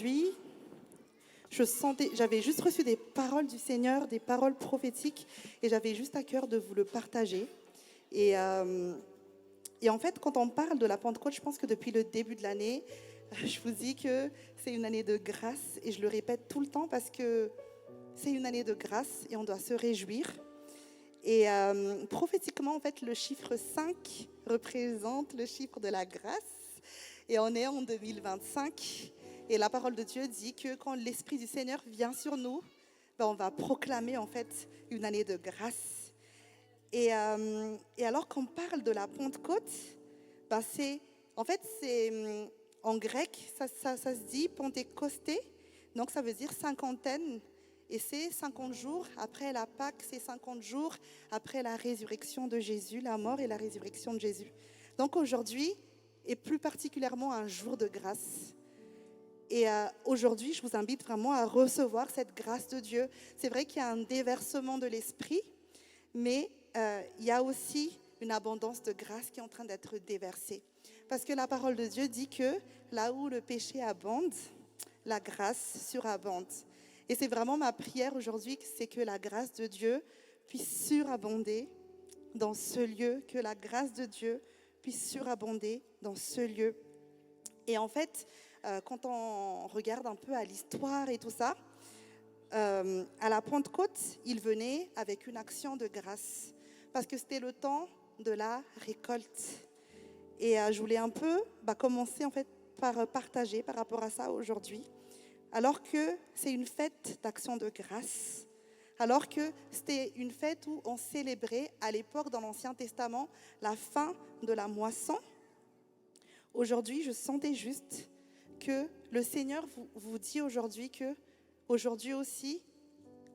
Aujourd'hui, j'avais juste reçu des paroles du Seigneur, des paroles prophétiques, et j'avais juste à cœur de vous le partager. Et, euh, et en fait, quand on parle de la Pentecôte, je pense que depuis le début de l'année, je vous dis que c'est une année de grâce, et je le répète tout le temps parce que c'est une année de grâce et on doit se réjouir. Prophétiquement, en fait, le chiffre 5 représente le chiffre de la grâce. Et on est en 2025. Et la parole de Dieu dit que quand l'Esprit du Seigneur vient sur nous, ben, on va proclamer en fait une année de grâce. Et alors qu'on parle de la Pentecôte, ben c'est en grec, ça se dit Pentecosté, donc ça veut dire cinquantaine. Et c'est 50 jours après la Pâque, c'est 50 jours après la résurrection de Jésus, la mort et la résurrection de Jésus. Donc aujourd'hui, et plus particulièrement un jour de grâce. Aujourd'hui, je vous invite vraiment à recevoir cette grâce de Dieu. C'est vrai qu'il y a un déversement de l'esprit, mais il y a aussi une abondance de grâce qui est en train d'être déversée. Parce que la parole de Dieu dit que là où le péché abonde, la grâce surabonde. Et c'est vraiment ma prière aujourd'hui, c'est que la grâce de Dieu puisse surabonder dans ce lieu, que la grâce de Dieu puisse surabonder dans ce lieu. Et en fait, quand on regarde un peu à l'histoire et tout ça, à la Pentecôte, ils venaient avec une action de grâce, parce que c'était le temps de la récolte. Je voulais un peu commencer en fait par partager par rapport à ça aujourd'hui. Alors que c'est une fête d'action de grâce, alors que c'était une fête où on célébrait à l'époque dans l'Ancien Testament la fin de la moisson. Aujourd'hui, je sentais juste que le Seigneur vous dit aujourd'hui que aujourd'hui aussi,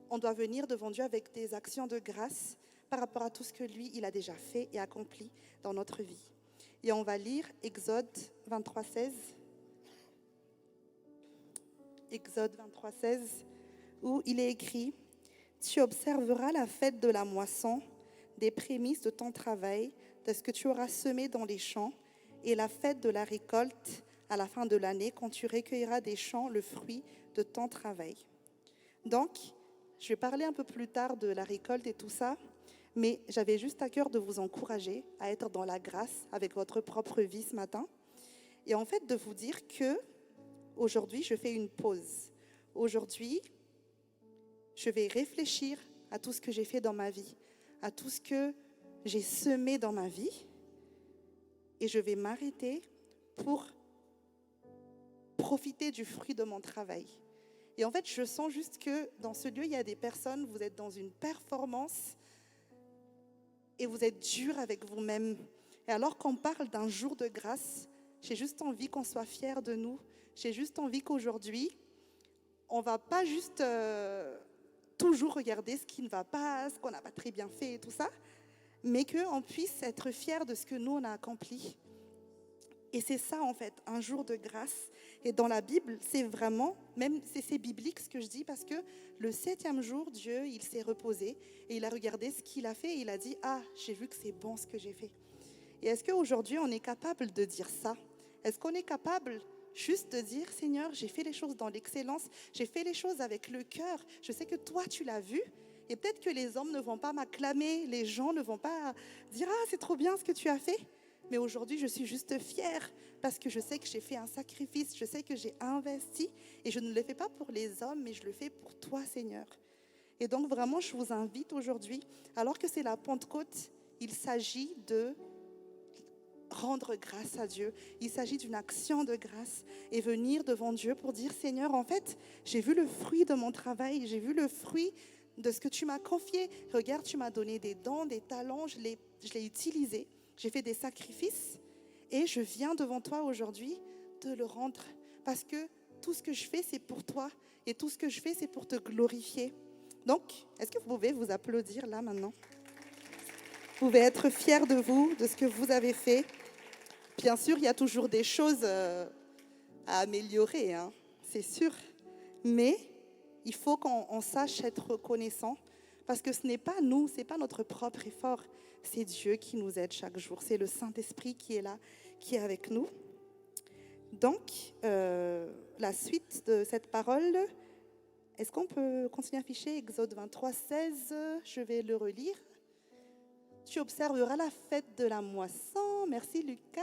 on doit venir devant Dieu avec des actions de grâce par rapport à tout ce que lui, il a déjà fait et accompli dans notre vie. Et on va lire Exode 23, 16. Exode 23, 16, où il est écrit « Tu observeras la fête de la moisson, des prémices de ton travail, de ce que tu auras semé dans les champs, et la fête de la récolte à la fin de l'année, quand tu recueilleras des champs le fruit de ton travail. » Donc, je vais parler un peu plus tard de la récolte et tout ça, mais j'avais juste à cœur de vous encourager à être dans la grâce avec votre propre vie ce matin. Et en fait, de vous dire que aujourd'hui, je fais une pause. Aujourd'hui, je vais réfléchir à tout ce que j'ai fait dans ma vie, à tout ce que j'ai semé dans ma vie, et je vais m'arrêter pour profiter du fruit de mon travail. Et en fait, je sens juste que dans ce lieu, il y a des personnes, vous êtes dans une performance et vous êtes dur avec vous-même. Et alors qu'on parle d'un jour de grâce, j'ai juste envie qu'on soit fiers de nous. J'ai juste envie qu'aujourd'hui, on ne va pas juste toujours regarder ce qui ne va pas, ce qu'on n'a pas très bien fait et tout ça, mais qu'on puisse être fiers de ce que nous, on a accompli. Et c'est ça, en fait, un jour de grâce. Et dans la Bible, c'est vraiment, même c'est biblique ce que je dis, parce que le 7e jour, Dieu, il s'est reposé et il a regardé ce qu'il a fait et il a dit « Ah, j'ai vu que c'est bon ce que j'ai fait. » Et est-ce qu'aujourd'hui, on est capable de dire ça? Est-ce qu'on est capable juste de dire « Seigneur, j'ai fait les choses dans l'excellence, j'ai fait les choses avec le cœur, je sais que toi, tu l'as vu. » Et peut-être que les hommes ne vont pas m'acclamer, les gens ne vont pas dire « Ah, c'est trop bien ce que tu as fait. » Mais aujourd'hui, je suis juste fière parce que je sais que j'ai fait un sacrifice, je sais que j'ai investi et je ne le fais pas pour les hommes, mais je le fais pour toi, Seigneur. Et donc vraiment, je vous invite aujourd'hui, alors que c'est la Pentecôte, il s'agit de rendre grâce à Dieu. Il s'agit d'une action de grâce et venir devant Dieu pour dire, Seigneur, en fait, j'ai vu le fruit de mon travail, j'ai vu le fruit de ce que tu m'as confié. Regarde, tu m'as donné des dons, des talents, je l'ai utilisé. J'ai fait des sacrifices et je viens devant toi aujourd'hui te le rendre parce que tout ce que je fais, c'est pour toi et tout ce que je fais, c'est pour te glorifier. Donc, est-ce que vous pouvez vous applaudir là maintenant? Vous pouvez être fiers de vous, de ce que vous avez fait. Bien sûr, il y a toujours des choses à améliorer, hein, c'est sûr. Mais il faut qu'on sache être reconnaissant parce que ce n'est pas nous, ce n'est pas notre propre effort. C'est Dieu qui nous aide chaque jour. C'est le Saint-Esprit qui est là, qui est avec nous. Donc, la suite de cette parole, est-ce qu'on peut continuer à afficher Exode 23, 16? Je vais le relire. Tu observeras la fête de la moisson. Merci Lucas.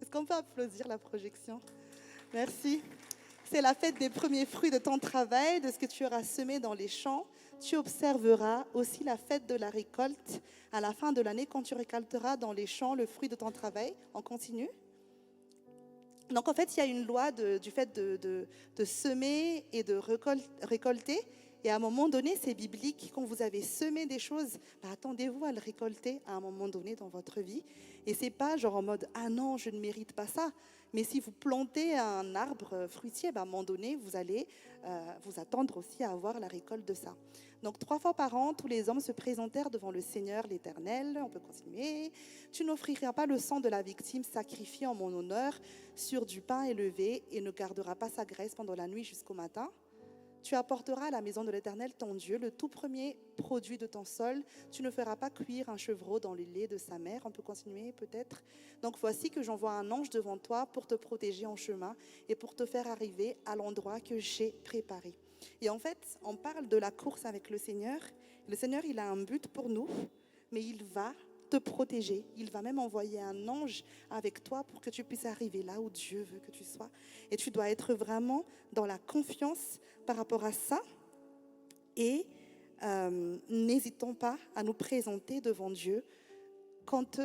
Est-ce qu'on peut applaudir la projection? Merci. C'est la fête des premiers fruits de ton travail, de ce que tu auras semé dans les champs. Tu observeras aussi la fête de la récolte à la fin de l'année quand tu récolteras dans les champs le fruit de ton travail. On continue. Donc en fait, il y a une loi du fait de semer et de récolter. Et à un moment donné, c'est biblique. Quand vous avez semé des choses, attendez-vous à le récolter à un moment donné dans votre vie. Et c'est pas genre en mode « Ah non, je ne mérite pas ça ». Mais si vous plantez un arbre fruitier, à un moment donné, vous allez vous attendre aussi à avoir la récolte de ça. Donc 3 fois par an, tous les hommes se présentèrent devant le Seigneur l'Éternel. On peut continuer. Tu n'offriras pas le sang de la victime sacrifiée en mon honneur sur du pain élevé et ne garderas pas sa graisse pendant la nuit jusqu'au matin. Tu apporteras à la maison de l'Éternel ton Dieu le tout premier produit de ton sol. Tu ne feras pas cuire un chevreau dans le lait de sa mère. On peut continuer peut-être. Donc voici que j'envoie un ange devant toi pour te protéger en chemin et pour te faire arriver à l'endroit que j'ai préparé. Et en fait, on parle de la course avec le Seigneur. Le Seigneur, il a un but pour nous, mais il va te protéger. Il va même envoyer un ange avec toi pour que tu puisses arriver là où Dieu veut que tu sois. Et tu dois être vraiment dans la confiance par rapport à ça. Et n'hésitons pas à nous présenter devant Dieu quand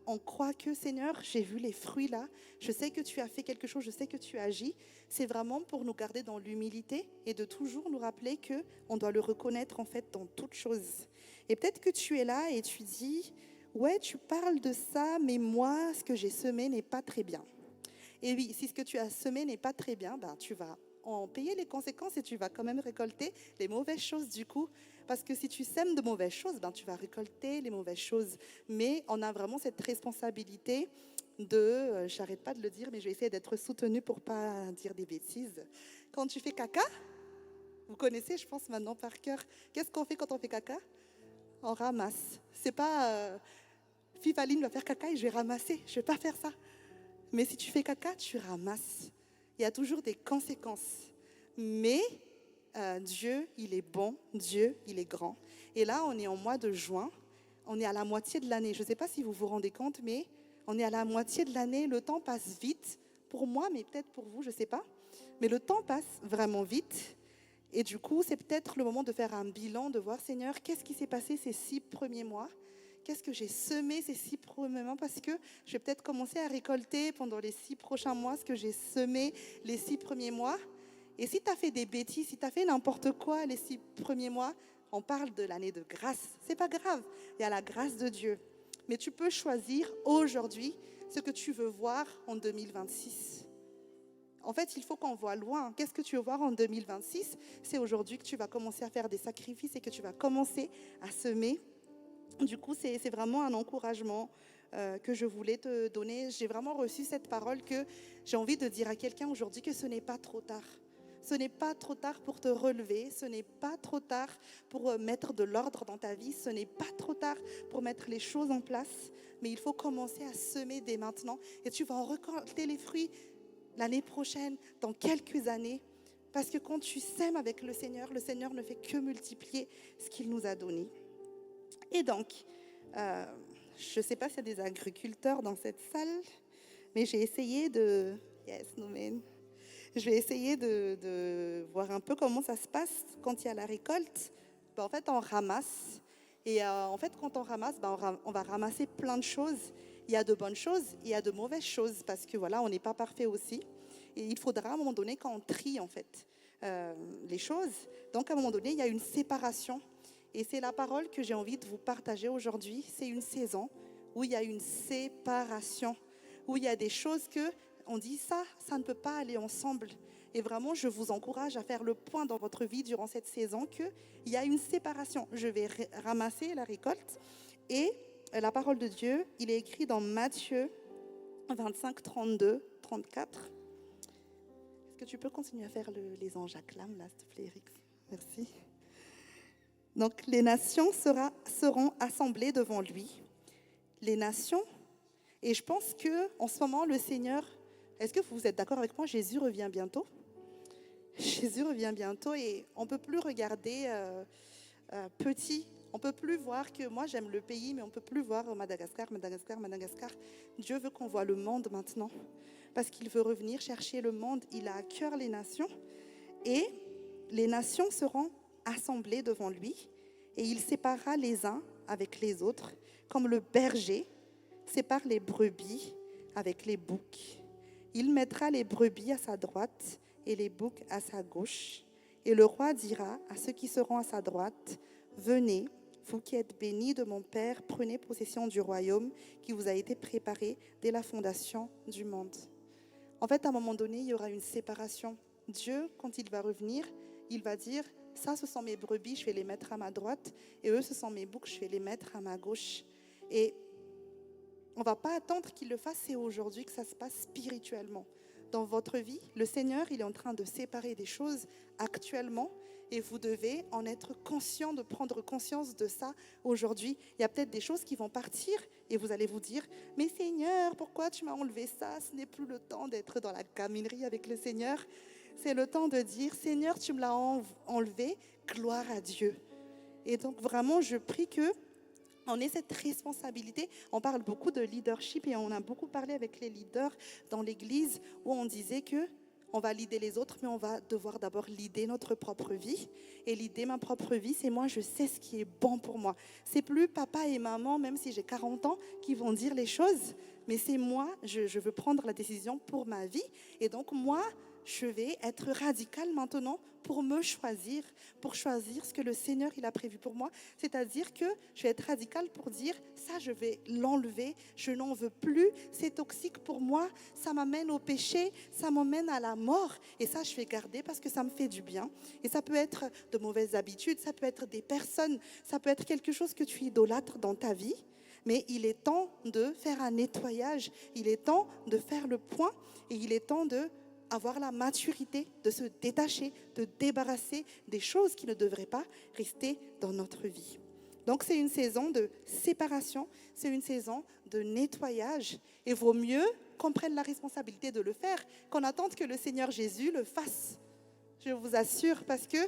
on croit que, Seigneur, j'ai vu les fruits là, je sais que tu as fait quelque chose, je sais que tu agis. C'est vraiment pour nous garder dans l'humilité et de toujours nous rappeler qu'on doit le reconnaître en fait dans toutes choses. Et peut-être que tu es là et tu dis, ouais, tu parles de ça, mais moi, ce que j'ai semé n'est pas très bien. Et oui, si ce que tu as semé n'est pas très bien, tu vas en payer les conséquences et tu vas quand même récolter les mauvaises choses du coup. Parce que si tu sèmes de mauvaises choses, tu vas récolter les mauvaises choses. Mais on a vraiment cette responsabilité j'arrête pas de le dire, mais je vais essayer d'être soutenue pour pas dire des bêtises. Quand tu fais caca, vous connaissez, je pense maintenant par cœur, qu'est-ce qu'on fait quand on fait caca? On ramasse. C'est pas Fifaline va faire caca et je vais ramasser. Je vais pas faire ça. Mais si tu fais caca, tu ramasses. Il y a toujours des conséquences. Mais Dieu, il est bon. Dieu, il est grand. Et là, on est en mois de juin. On est à la moitié de l'année. Je ne sais pas si vous vous rendez compte, mais on est à la moitié de l'année. Le temps passe vite. Pour moi, mais peut-être pour vous, je ne sais pas. Mais le temps passe vraiment vite. Et du coup, c'est peut-être le moment de faire un bilan, de voir, Seigneur, qu'est-ce qui s'est passé ces 6 premiers mois? Qu'est-ce que j'ai semé ces 6 premiers mois? Parce que je vais peut-être commencer à récolter pendant les 6 prochains mois ce que j'ai semé les 6 premiers mois. Et si tu as fait des bêtises, si tu as fait n'importe quoi les 6 premiers mois, on parle de l'année de grâce. C'est pas grave, il y a la grâce de Dieu. Mais tu peux choisir aujourd'hui ce que tu veux voir en 2026. En fait, il faut qu'on voit loin. Qu'est-ce que tu veux voir en 2026? C'est aujourd'hui que tu vas commencer à faire des sacrifices et que tu vas commencer à semer. Du coup, c'est vraiment un encouragement que je voulais te donner. J'ai vraiment reçu cette parole que j'ai envie de dire à quelqu'un aujourd'hui que ce n'est pas trop tard. Ce n'est pas trop tard pour te relever. Ce n'est pas trop tard pour mettre de l'ordre dans ta vie. Ce n'est pas trop tard pour mettre les choses en place. Mais il faut commencer à semer dès maintenant. Et tu vas en récolter les fruits l'année prochaine, dans quelques années. Parce que quand tu sèmes avec le Seigneur ne fait que multiplier ce qu'il nous a donné. Et donc, je ne sais pas s'il y a des agriculteurs dans cette salle, mais j'ai essayé je vais essayer de voir un peu comment ça se passe quand il y a la récolte. En fait, on ramasse. Et en fait, quand on ramasse, on va ramasser plein de choses. Il y a de bonnes choses, il y a de mauvaises choses, parce que voilà, on n'est pas parfait aussi. Et il faudra à un moment donné, quand on trie en fait les choses, donc à un moment donné, il y a une séparation. Et c'est la parole que j'ai envie de vous partager aujourd'hui. C'est une saison où il y a une séparation, où il y a des choses que on dit ça ne peut pas aller ensemble. Et vraiment, je vous encourage à faire le point dans votre vie durant cette saison qu'il y a une séparation. Je vais ramasser la récolte. Et la parole de Dieu, il est écrit dans Matthieu 25, 32, 34. Est-ce que tu peux continuer à faire les anges acclament là, s'il te plaît, Eric? Merci. Donc, les nations seront assemblées devant lui. Les nations, et je pense qu'en ce moment, le Seigneur Est-ce que vous êtes d'accord avec moi? Jésus revient bientôt. Jésus revient bientôt et on ne peut plus regarder petit. On ne peut plus voir que moi j'aime le pays, mais on ne peut plus voir Madagascar, Madagascar, Madagascar. Dieu veut qu'on voit le monde maintenant parce qu'il veut revenir chercher le monde. Il a à cœur les nations et les nations seront assemblées devant lui et il séparera les uns avec les autres comme le berger sépare les brebis avec les boucs. Il mettra les brebis à sa droite et les boucs à sa gauche. Et le roi dira à ceux qui seront à sa droite, « Venez, vous qui êtes bénis de mon Père, prenez possession du royaume qui vous a été préparé dès la fondation du monde. » En fait, à un moment donné, il y aura une séparation. Dieu, quand il va revenir, il va dire, « Ça, ce sont mes brebis, je vais les mettre à ma droite, et eux, ce sont mes boucs, je vais les mettre à ma gauche. » Et on ne va pas attendre qu'il le fasse, c'est aujourd'hui que ça se passe spirituellement. Dans votre vie, le Seigneur, il est en train de séparer des choses actuellement et vous devez en être conscient, de prendre conscience de ça aujourd'hui. Il y a peut-être des choses qui vont partir et vous allez vous dire, « Mais Seigneur, pourquoi tu m'as enlevé ça? Ce n'est plus le temps d'être dans la caminerie avec le Seigneur. C'est le temps de dire, « Seigneur, tu me l'as enlevé, gloire à Dieu. » Et donc vraiment, je prie que on ait cette responsabilité. On parle beaucoup de leadership et on a beaucoup parlé avec les leaders dans l'église où on disait que on va leader les autres, mais on va devoir d'abord leader notre propre vie. Et leader ma propre vie, c'est moi, je sais ce qui est bon pour moi. C'est plus papa et maman, même si j'ai 40 ans, qui vont dire les choses, mais c'est moi, je veux prendre la décision pour ma vie. Et donc moi, je vais être radicale maintenant pour me choisir, pour choisir ce que le Seigneur il a prévu pour moi. C'est-à-dire que je vais être radicale pour dire, ça je vais l'enlever, je n'en veux plus, c'est toxique pour moi, ça m'amène au péché, ça m'amène à la mort. Et ça je vais garder parce que ça me fait du bien. Et ça peut être de mauvaises habitudes, ça peut être des personnes, ça peut être quelque chose que tu idolâtres dans ta vie. Mais il est temps de faire un nettoyage, il est temps de faire le point et il est temps de avoir la maturité de se détacher, de débarrasser des choses qui ne devraient pas rester dans notre vie. Donc c'est une saison de séparation, c'est une saison de nettoyage. Et vaut mieux qu'on prenne la responsabilité de le faire, qu'on attende que le Seigneur Jésus le fasse. Je vous assure, parce que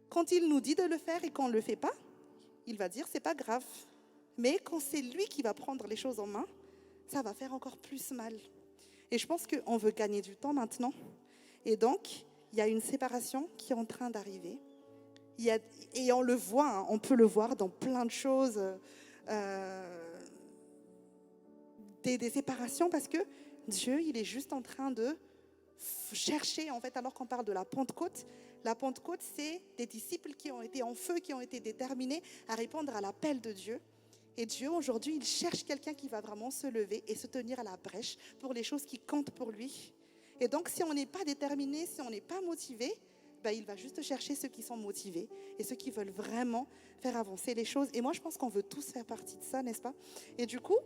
quand il nous dit de le faire et qu'on ne le fait pas, il va dire c'est pas grave. Mais quand c'est lui qui va prendre les choses en main, ça va faire encore plus mal. Et je pense qu'on veut gagner du temps maintenant. Et donc, il y a une séparation qui est en train d'arriver. Et on le voit, hein, on peut le voir dans plein de choses, des séparations, parce que Dieu, il est juste en train de chercher, en fait, alors qu'on parle de la Pentecôte, c'est des disciples qui ont été en feu, qui ont été déterminés à répondre à l'appel de Dieu. Et Dieu, aujourd'hui, il cherche quelqu'un qui va vraiment se lever et se tenir à la brèche pour les choses qui comptent pour lui. Et donc, si on n'est pas déterminé, si on n'est pas motivé, ben, il va juste chercher ceux qui sont motivés et ceux qui veulent vraiment faire avancer les choses. Et moi, je pense qu'on veut tous faire partie de ça, n'est-ce pas? Et du coup,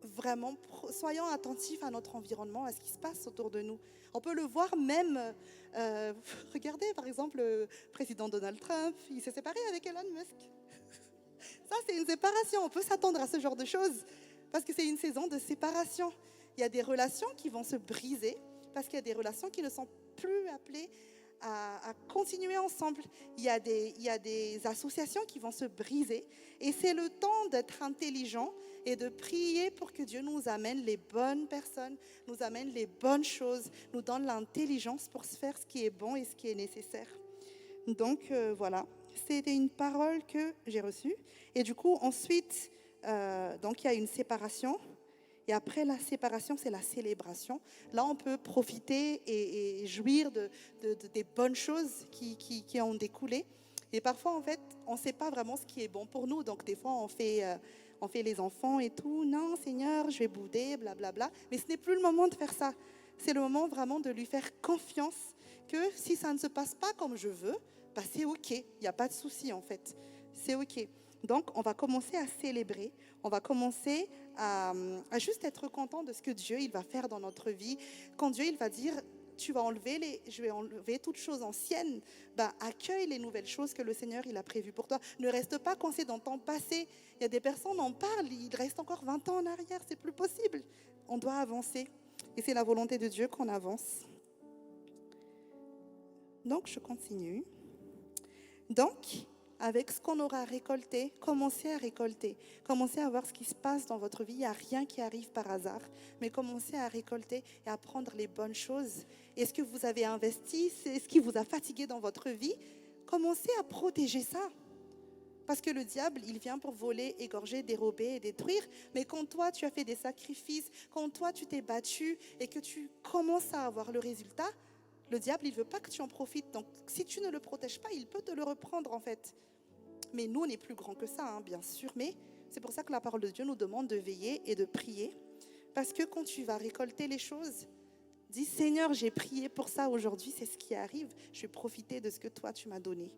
vraiment, soyons attentifs à notre environnement, à ce qui se passe autour de nous. On peut le voir même, regardez par exemple le président Donald Trump, il s'est séparé avec Elon Musk. Ça, c'est une séparation. On peut s'attendre à ce genre de choses parce que c'est une saison de séparation. Il y a des relations qui vont se briser parce qu'il y a des relations qui ne sont plus appelées à continuer ensemble. Il y a des associations qui vont se briser et c'est le temps d'être intelligent et de prier pour que Dieu nous amène les bonnes personnes, nous amène les bonnes choses, nous donne l'intelligence pour se faire ce qui est bon et ce qui est nécessaire. Donc voilà. C'était une parole que j'ai reçue. Et du coup, ensuite, donc il y a une séparation. Et après la séparation, c'est la célébration. Là, on peut profiter et jouir des bonnes choses qui ont découlé. Et parfois, en fait, on ne sait pas vraiment ce qui est bon pour nous. Donc, des fois, on fait les enfants et tout. Non, Seigneur, je vais bouder, blablabla. Mais ce n'est plus le moment de faire ça. C'est le moment vraiment de lui faire confiance que si ça ne se passe pas comme je veux, bah, c'est OK, il n'y a pas de souci en fait, c'est OK. Donc on va commencer à célébrer, on va commencer à juste être content de ce que Dieu il va faire dans notre vie. Quand Dieu il va dire, je vais enlever toutes choses anciennes, bah, accueille les nouvelles choses que le Seigneur il a prévues pour toi. Ne reste pas coincé dans ton passé. Il y a des personnes, on parle, il reste encore 20 ans en arrière, c'est plus possible. On doit avancer. Et c'est la volonté de Dieu qu'on avance. Donc, je continue. Donc, avec ce qu'on aura récolté, commencez à récolter. Commencez à voir ce qui se passe dans votre vie. Il n'y a rien qui arrive par hasard. Mais commencez à récolter et à prendre les bonnes choses. Et ce que vous avez investi, c'est ce qui vous a fatigué dans votre vie. Commencez à protéger ça. Parce que le diable, il vient pour voler, égorger, dérober et détruire. Mais quand toi, tu as fait des sacrifices, quand toi, tu t'es battu et que tu commences à avoir le résultat, le diable, il ne veut pas que tu en profites. Donc, si tu ne le protèges pas, il peut te le reprendre, en fait. Mais nous, on est plus grand que ça, hein, bien sûr. Mais c'est pour ça que la parole de Dieu nous demande de veiller et de prier. Parce que quand tu vas récolter les choses, dis, Seigneur, j'ai prié pour ça aujourd'hui, c'est ce qui arrive. Je vais profiter de ce que toi, tu m'as donné.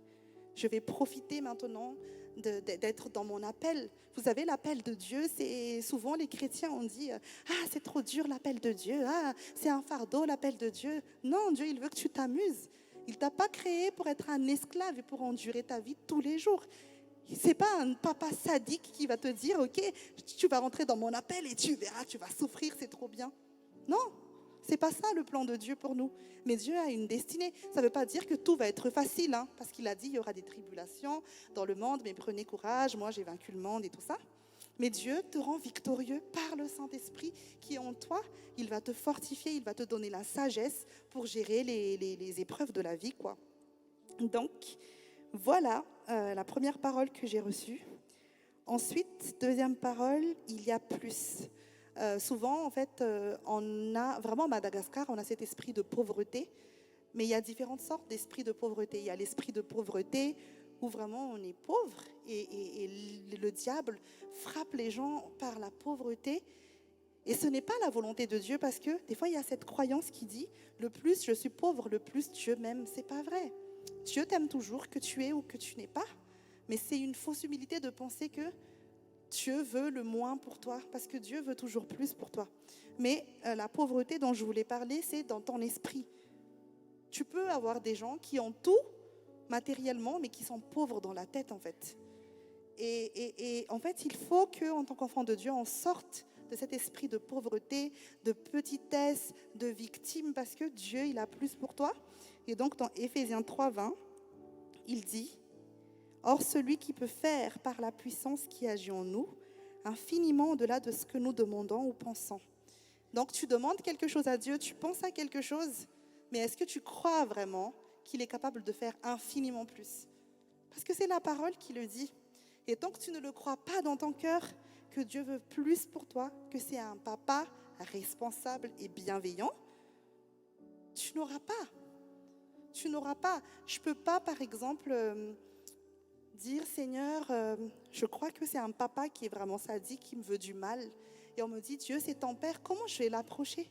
Je vais profiter maintenant d'être dans mon appel. Vous savez, l'appel de Dieu, c'est souvent les chrétiens, on dit, ah, c'est trop dur l'appel de Dieu, ah, c'est un fardeau l'appel de Dieu. Non, Dieu, il veut que tu t'amuses. Il ne t'a pas créé pour être un esclave et pour endurer ta vie tous les jours. Ce n'est pas un papa sadique qui va te dire, ok, tu vas rentrer dans mon appel et tu verras, tu vas souffrir, c'est trop bien. Non, c'est pas ça le plan de Dieu pour nous. Mais Dieu a une destinée. Ça ne veut pas dire que tout va être facile, hein, parce qu'il a dit il y aura des tribulations dans le monde, mais prenez courage, moi j'ai vaincu le monde et tout ça. Mais Dieu te rend victorieux par le Saint-Esprit qui est en toi. Il va te fortifier, il va te donner la sagesse pour gérer les épreuves de la vie, quoi. Donc, voilà la première parole que j'ai reçue. Ensuite, deuxième parole, il y a plus. Souvent, en fait, on a vraiment à Madagascar, on a cet esprit de pauvreté, mais il y a différentes sortes d'esprits de pauvreté. Il y a l'esprit de pauvreté où vraiment on est pauvre et le diable frappe les gens par la pauvreté. Et ce n'est pas la volonté de Dieu parce que des fois, il y a cette croyance qui dit « le plus je suis pauvre, le plus Dieu m'aime ». Ce n'est pas vrai. Dieu t'aime toujours, que tu es ou que tu n'es pas. Mais c'est une fausse humilité de penser que Dieu veut le moins pour toi, parce que Dieu veut toujours plus pour toi. Mais la pauvreté dont je voulais parler, c'est dans ton esprit. Tu peux avoir des gens qui ont tout matériellement, mais qui sont pauvres dans la tête, en fait. Et en fait, il faut qu'en tant qu'enfant de Dieu, on sorte de cet esprit de pauvreté, de petitesse, de victime, parce que Dieu, il a plus pour toi. Et donc, dans Éphésiens 3:20, il dit... Or, celui qui peut faire par la puissance qui agit en nous, infiniment au-delà de ce que nous demandons ou pensons. Donc, tu demandes quelque chose à Dieu, tu penses à quelque chose, mais est-ce que tu crois vraiment qu'il est capable de faire infiniment plus? Parce que c'est la parole qui le dit. Et tant que tu ne le crois pas dans ton cœur, que Dieu veut plus pour toi, que c'est un papa responsable et bienveillant, tu n'auras pas. Tu n'auras pas. Je ne peux pas, par exemple... dire, Seigneur, je crois que c'est un papa qui est vraiment sadique, qui me veut du mal. Et on me dit, Dieu, c'est ton père, comment je vais l'approcher?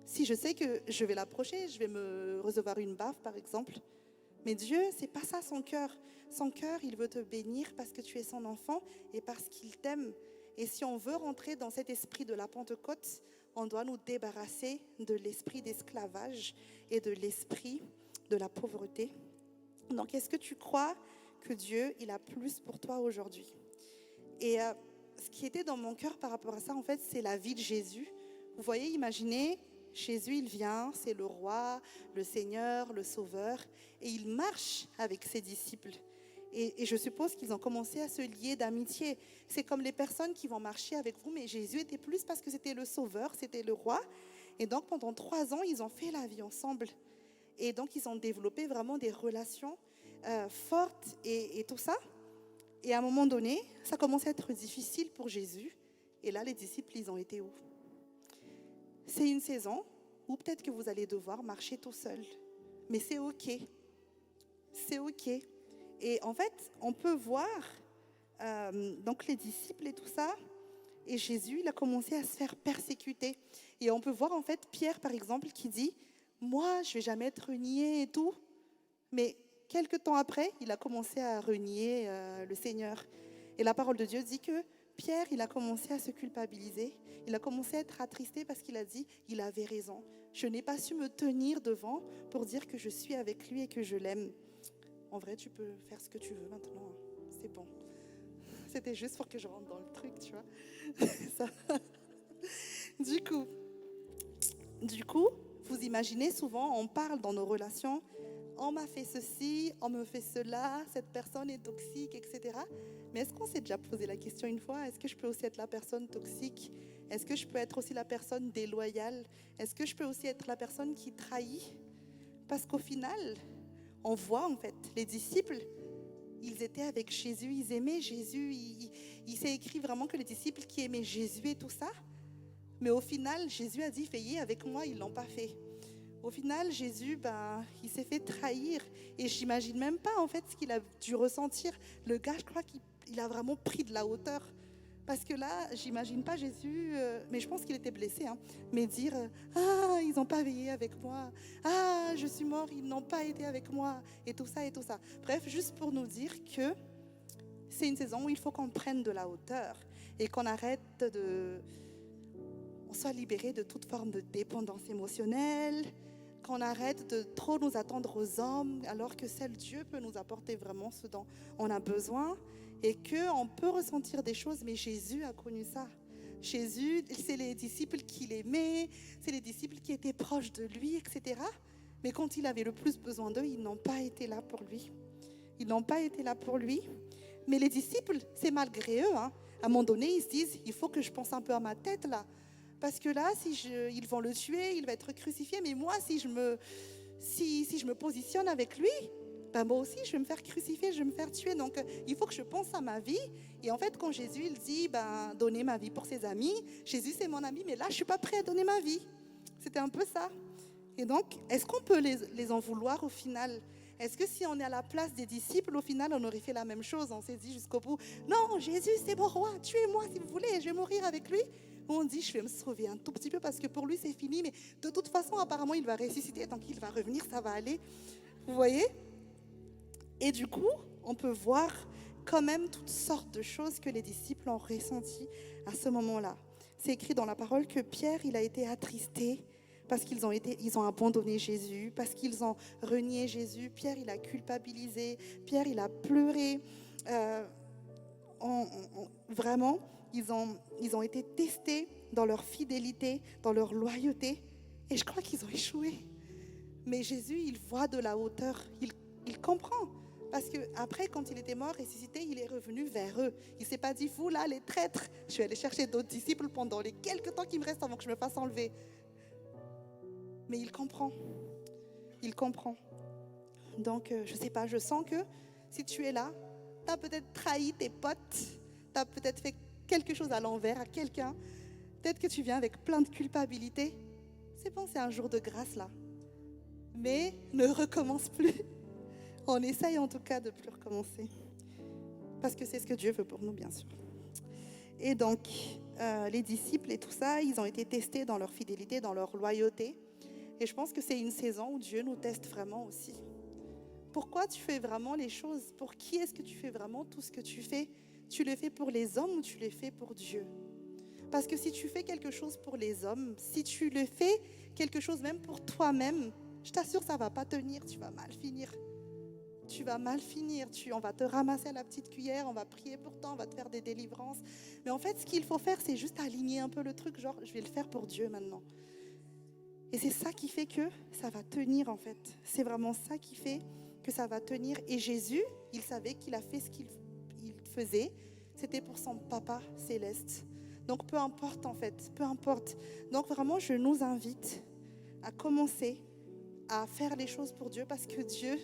Si je sais que je vais l'approcher, je vais me recevoir une baffe, par exemple. Mais Dieu, c'est pas ça son cœur. Son cœur, il veut te bénir parce que tu es son enfant et parce qu'il t'aime. Et si on veut rentrer dans cet esprit de la Pentecôte, on doit nous débarrasser de l'esprit d'esclavage et de l'esprit de la pauvreté. Donc, est-ce que tu crois que Dieu, il a plus pour toi aujourd'hui? Et ce qui était dans mon cœur par rapport à ça, en fait, c'est la vie de Jésus. Vous voyez, imaginez, Jésus, il vient, c'est le roi, le Seigneur, le Sauveur, et il marche avec ses disciples. Et je suppose qu'ils ont commencé à se lier d'amitié. C'est comme les personnes qui vont marcher avec vous, mais Jésus était plus parce que c'était le Sauveur, c'était le roi. Et donc, pendant 3 ans, ils ont fait la vie ensemble. Et donc, ils ont développé vraiment des relations fortes et tout ça. Et à un moment donné, ça commence à être difficile pour Jésus. Et là, les disciples, ils ont été où? C'est une saison où peut-être que vous allez devoir marcher tout seul. Mais c'est OK. C'est OK. Et en fait, on peut voir donc les disciples et tout ça. Et Jésus, il a commencé à se faire persécuter. Et on peut voir en fait Pierre, par exemple, qui dit « Moi, je ne vais jamais être renié et tout. » Mais quelques temps après, il a commencé à renier le Seigneur. Et la parole de Dieu dit que Pierre, il a commencé à se culpabiliser. Il a commencé à être attristé parce qu'il a dit, il avait raison. Je n'ai pas su me tenir devant pour dire que je suis avec lui et que je l'aime. En vrai, tu peux faire ce que tu veux maintenant. C'est bon. C'était juste pour que je rentre dans le truc, tu vois. Ça. Du coup, vous imaginez souvent, on parle dans nos relations, on m'a fait ceci, on me fait cela, cette personne est toxique, etc. Mais est-ce qu'on s'est déjà posé la question une fois, est-ce que je peux aussi être la personne toxique? Est-ce que je peux être aussi la personne déloyale? Est-ce que je peux aussi être la personne qui trahit? Parce qu'au final, on voit en fait, les disciples, ils étaient avec Jésus, ils aimaient Jésus, il s'est écrit vraiment que les disciples qui aimaient Jésus et tout ça, mais au final, Jésus a dit, veillez avec moi, ils ne l'ont pas fait. Au final, Jésus, il s'est fait trahir. Et j'imagine même pas en fait ce qu'il a dû ressentir. Le gars, je crois qu'il a vraiment pris de la hauteur. Parce que là, j'imagine pas Jésus, mais je pense qu'il était blessé, hein, mais dire ah, ils n'ont pas veillé avec moi. Ah, je suis mort, ils n'ont pas été avec moi. Et tout ça, et tout ça. Bref, juste pour nous dire que c'est une saison où il faut qu'on prenne de la hauteur et qu'on arrête on soit libéré de toute forme de dépendance émotionnelle, qu'on arrête de trop nous attendre aux hommes, alors que seul Dieu peut nous apporter vraiment ce dont on a besoin, et qu'on peut ressentir des choses, mais Jésus a connu ça. Jésus, c'est les disciples qui l'aimaient, c'est les disciples qui étaient proches de lui, etc. Mais quand il avait le plus besoin d'eux, ils n'ont pas été là pour lui. Ils n'ont pas été là pour lui. Mais les disciples, c'est malgré eux, hein. À un moment donné, ils se disent, il faut que je pense un peu à ma tête là. Parce que là, ils vont le tuer, il va être crucifié. Mais moi, si je me positionne avec lui, moi aussi, je vais me faire crucifier, je vais me faire tuer. Donc, il faut que je pense à ma vie. Et en fait, quand Jésus, il dit, donner ma vie pour ses amis, Jésus, c'est mon ami, mais là, je ne suis pas prêt à donner ma vie. C'était un peu ça. Et donc, est-ce qu'on peut les en vouloir au final ? Est-ce que si on est à la place des disciples, au final, on aurait fait la même chose? On s'est dit jusqu'au bout, non, Jésus, c'est mon roi, tuez-moi si vous voulez, je vais mourir avec lui. On dit, je vais me sauver un tout petit peu parce que pour lui, c'est fini. Mais de toute façon, apparemment, il va ressusciter. Tant qu'il va revenir, ça va aller. Vous voyez ? Et du coup, on peut voir quand même toutes sortes de choses que les disciples ont ressenties à ce moment-là. C'est écrit dans la parole que Pierre, il a été attristé parce qu'ils ont abandonné Jésus, parce qu'ils ont renié Jésus. Pierre, il a culpabilisé. Pierre, il a pleuré. Vraiment, ils ont été testés dans leur fidélité, dans leur loyauté. Et je crois qu'ils ont échoué. Mais Jésus, il voit de la hauteur. Il comprend. Parce qu'après, quand il était mort, ressuscité, il est revenu vers eux. Il ne s'est pas dit, vous là, les traîtres, je vais aller chercher d'autres disciples pendant les quelques temps qui me restent avant que je me fasse enlever. Mais il comprend. Il comprend. Donc, je ne sais pas, je sens que si tu es là, tu as peut-être trahi tes potes, tu as peut-être fait quelque chose à l'envers à quelqu'un. Peut-être que tu viens avec plein de culpabilité. C'est bon, c'est un jour de grâce là. Mais ne recommence plus. On essaye en tout cas de ne plus recommencer. Parce que c'est ce que Dieu veut pour nous, bien sûr. Et donc, les disciples et tout ça, ils ont été testés dans leur fidélité, dans leur loyauté. Et je pense que c'est une saison où Dieu nous teste vraiment aussi. Pourquoi tu fais vraiment les choses? Pour qui est-ce que tu fais vraiment tout ce que tu fais? Tu le fais pour les hommes ou tu le fais pour Dieu? Parce que si tu fais quelque chose pour les hommes, si tu le fais quelque chose même pour toi-même, je t'assure, ça ne va pas tenir, tu vas mal finir. Tu vas mal finir, on va te ramasser à la petite cuillère, on va prier pour toi, on va te faire des délivrances. Mais en fait, ce qu'il faut faire, c'est juste aligner un peu le truc, genre, je vais le faire pour Dieu maintenant. Et c'est ça qui fait que ça va tenir, en fait. C'est vraiment ça qui fait que ça va tenir. Et Jésus, il savait qu'il a fait ce qu'il faisait. C'était pour son Papa céleste. Donc, peu importe, en fait, peu importe. Donc, vraiment, je nous invite à commencer à faire les choses pour Dieu parce que Dieu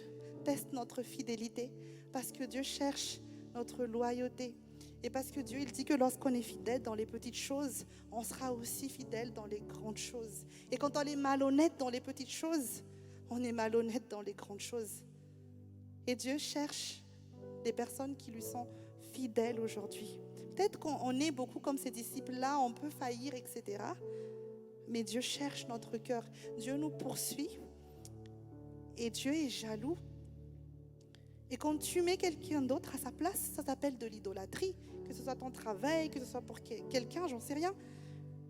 teste notre fidélité, parce que Dieu cherche notre loyauté et parce que Dieu, il dit que lorsqu'on est fidèle dans les petites choses, on sera aussi fidèle dans les grandes choses. Et quand on est malhonnête dans les petites choses, on est malhonnête dans les grandes choses. Et Dieu cherche des personnes qui lui sont fidèles aujourd'hui. Peut-être qu'on est beaucoup comme ces disciples-là, on peut faillir, etc. Mais Dieu cherche notre cœur. Dieu nous poursuit et Dieu est jaloux. Et quand tu mets quelqu'un d'autre à sa place, ça s'appelle de l'idolâtrie. Que ce soit ton travail, que ce soit pour quelqu'un, j'en sais rien.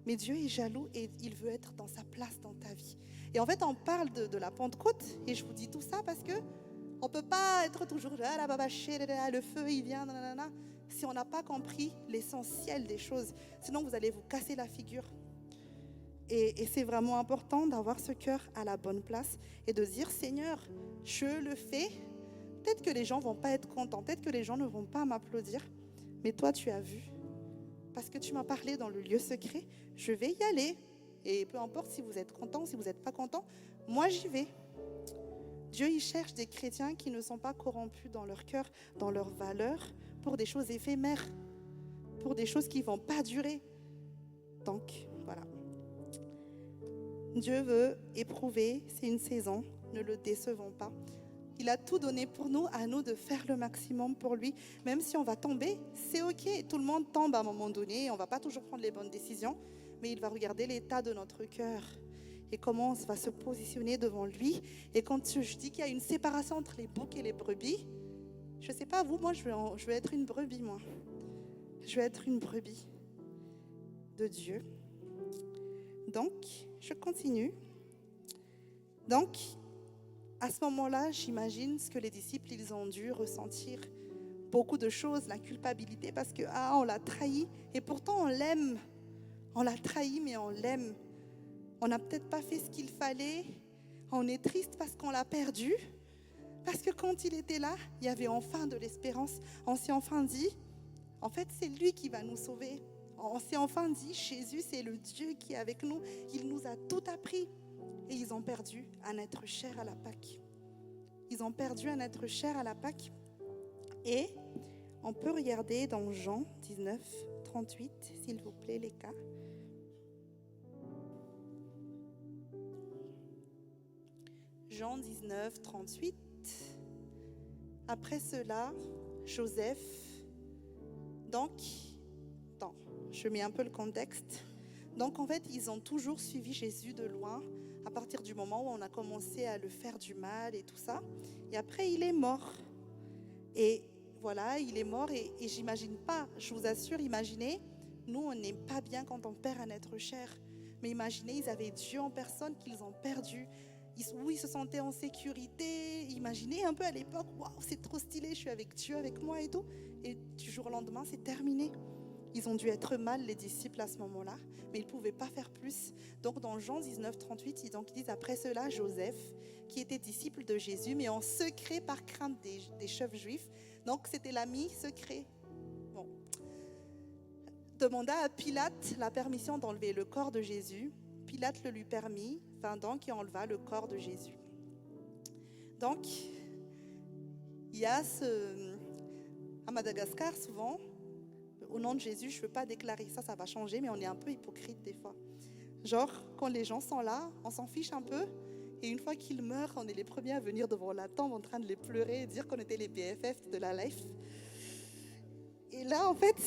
Mais Dieu est jaloux et il veut être dans sa place dans ta vie. Et en fait, on parle de la Pentecôte. Et je vous dis tout ça parce que on ne peut pas être toujours là, le feu, il vient, nanana, si on n'a pas compris l'essentiel des choses. Sinon, vous allez vous casser la figure. Et c'est vraiment important d'avoir ce cœur à la bonne place et de dire, Seigneur, je le fais. Peut-être que les gens ne vont pas être contents, peut-être que les gens ne vont pas m'applaudir, mais toi, tu as vu. Parce que tu m'as parlé dans le lieu secret, je vais y aller. Et peu importe si vous êtes content, si vous n'êtes pas content, moi, j'y vais. Dieu, il cherche des chrétiens qui ne sont pas corrompus dans leur cœur, dans leurs valeurs, pour des choses éphémères, pour des choses qui ne vont pas durer. Donc, voilà. Dieu veut éprouver, c'est une saison, ne le décevons pas. Il a tout donné pour nous, à nous de faire le maximum pour lui. Même si on va tomber, c'est ok. Tout le monde tombe à un moment donné, on ne va pas toujours prendre les bonnes décisions, mais il va regarder l'état de notre cœur et comment on va se positionner devant lui. Et quand je dis qu'il y a une séparation entre les boucs et les brebis, je ne sais pas vous, moi je veux être une brebis, moi. Je veux être une brebis de Dieu. Donc, je continue. Donc, à ce moment-là, j'imagine ce que les disciples, ils ont dû ressentir. Beaucoup de choses, la culpabilité parce que, on l'a trahi et pourtant on l'aime. On l'a trahi, mais on l'aime. On n'a peut-être pas fait ce qu'il fallait. On est triste parce qu'on l'a perdu. Parce que quand il était là, il y avait enfin de l'espérance. On s'est enfin dit, en fait, c'est lui qui va nous sauver. On s'est enfin dit, Jésus, c'est le Dieu qui est avec nous. Il nous a tout appris. Et ils ont perdu un être cher à la Pâque. Ils ont perdu un être cher à la Pâque. Et on peut regarder dans Jean 19, 38, s'il vous plaît, les cas. Jean 19, 38. Après cela, Joseph, donc, je mets un peu le contexte. Donc, en fait, ils ont toujours suivi Jésus de loin, à partir du moment où on a commencé à le faire du mal et tout ça. Et après, il est mort. Et voilà, il est mort et j'imagine pas, je vous assure, imaginez, nous, on n'est pas bien quand on perd un être cher. Mais imaginez, ils avaient Dieu en personne qu'ils ont perdu. Où ils se sentaient en sécurité. Imaginez un peu à l'époque, waouh, c'est trop stylé, je suis avec Dieu, avec moi et tout. Et du jour au lendemain, c'est terminé. Ils ont dû être mal, les disciples, à ce moment-là, mais ils ne pouvaient pas faire plus. Donc, dans Jean 19, 38, ils disent, après cela, Joseph, qui était disciple de Jésus, mais en secret par crainte des chefs juifs. Donc, c'était l'ami secret. Bon. Demanda à Pilate la permission d'enlever le corps de Jésus. Pilate le lui permit, vint donc et enleva le corps de Jésus. Donc, il y a à Madagascar, souvent, au nom de Jésus, je ne veux pas déclarer ça va changer, mais on est un peu hypocrite des fois. Genre, quand les gens sont là, on s'en fiche un peu, et une fois qu'ils meurent, on est les premiers à venir devant la tombe en train de les pleurer et dire qu'on était les BFF de la life. Et là, en fait,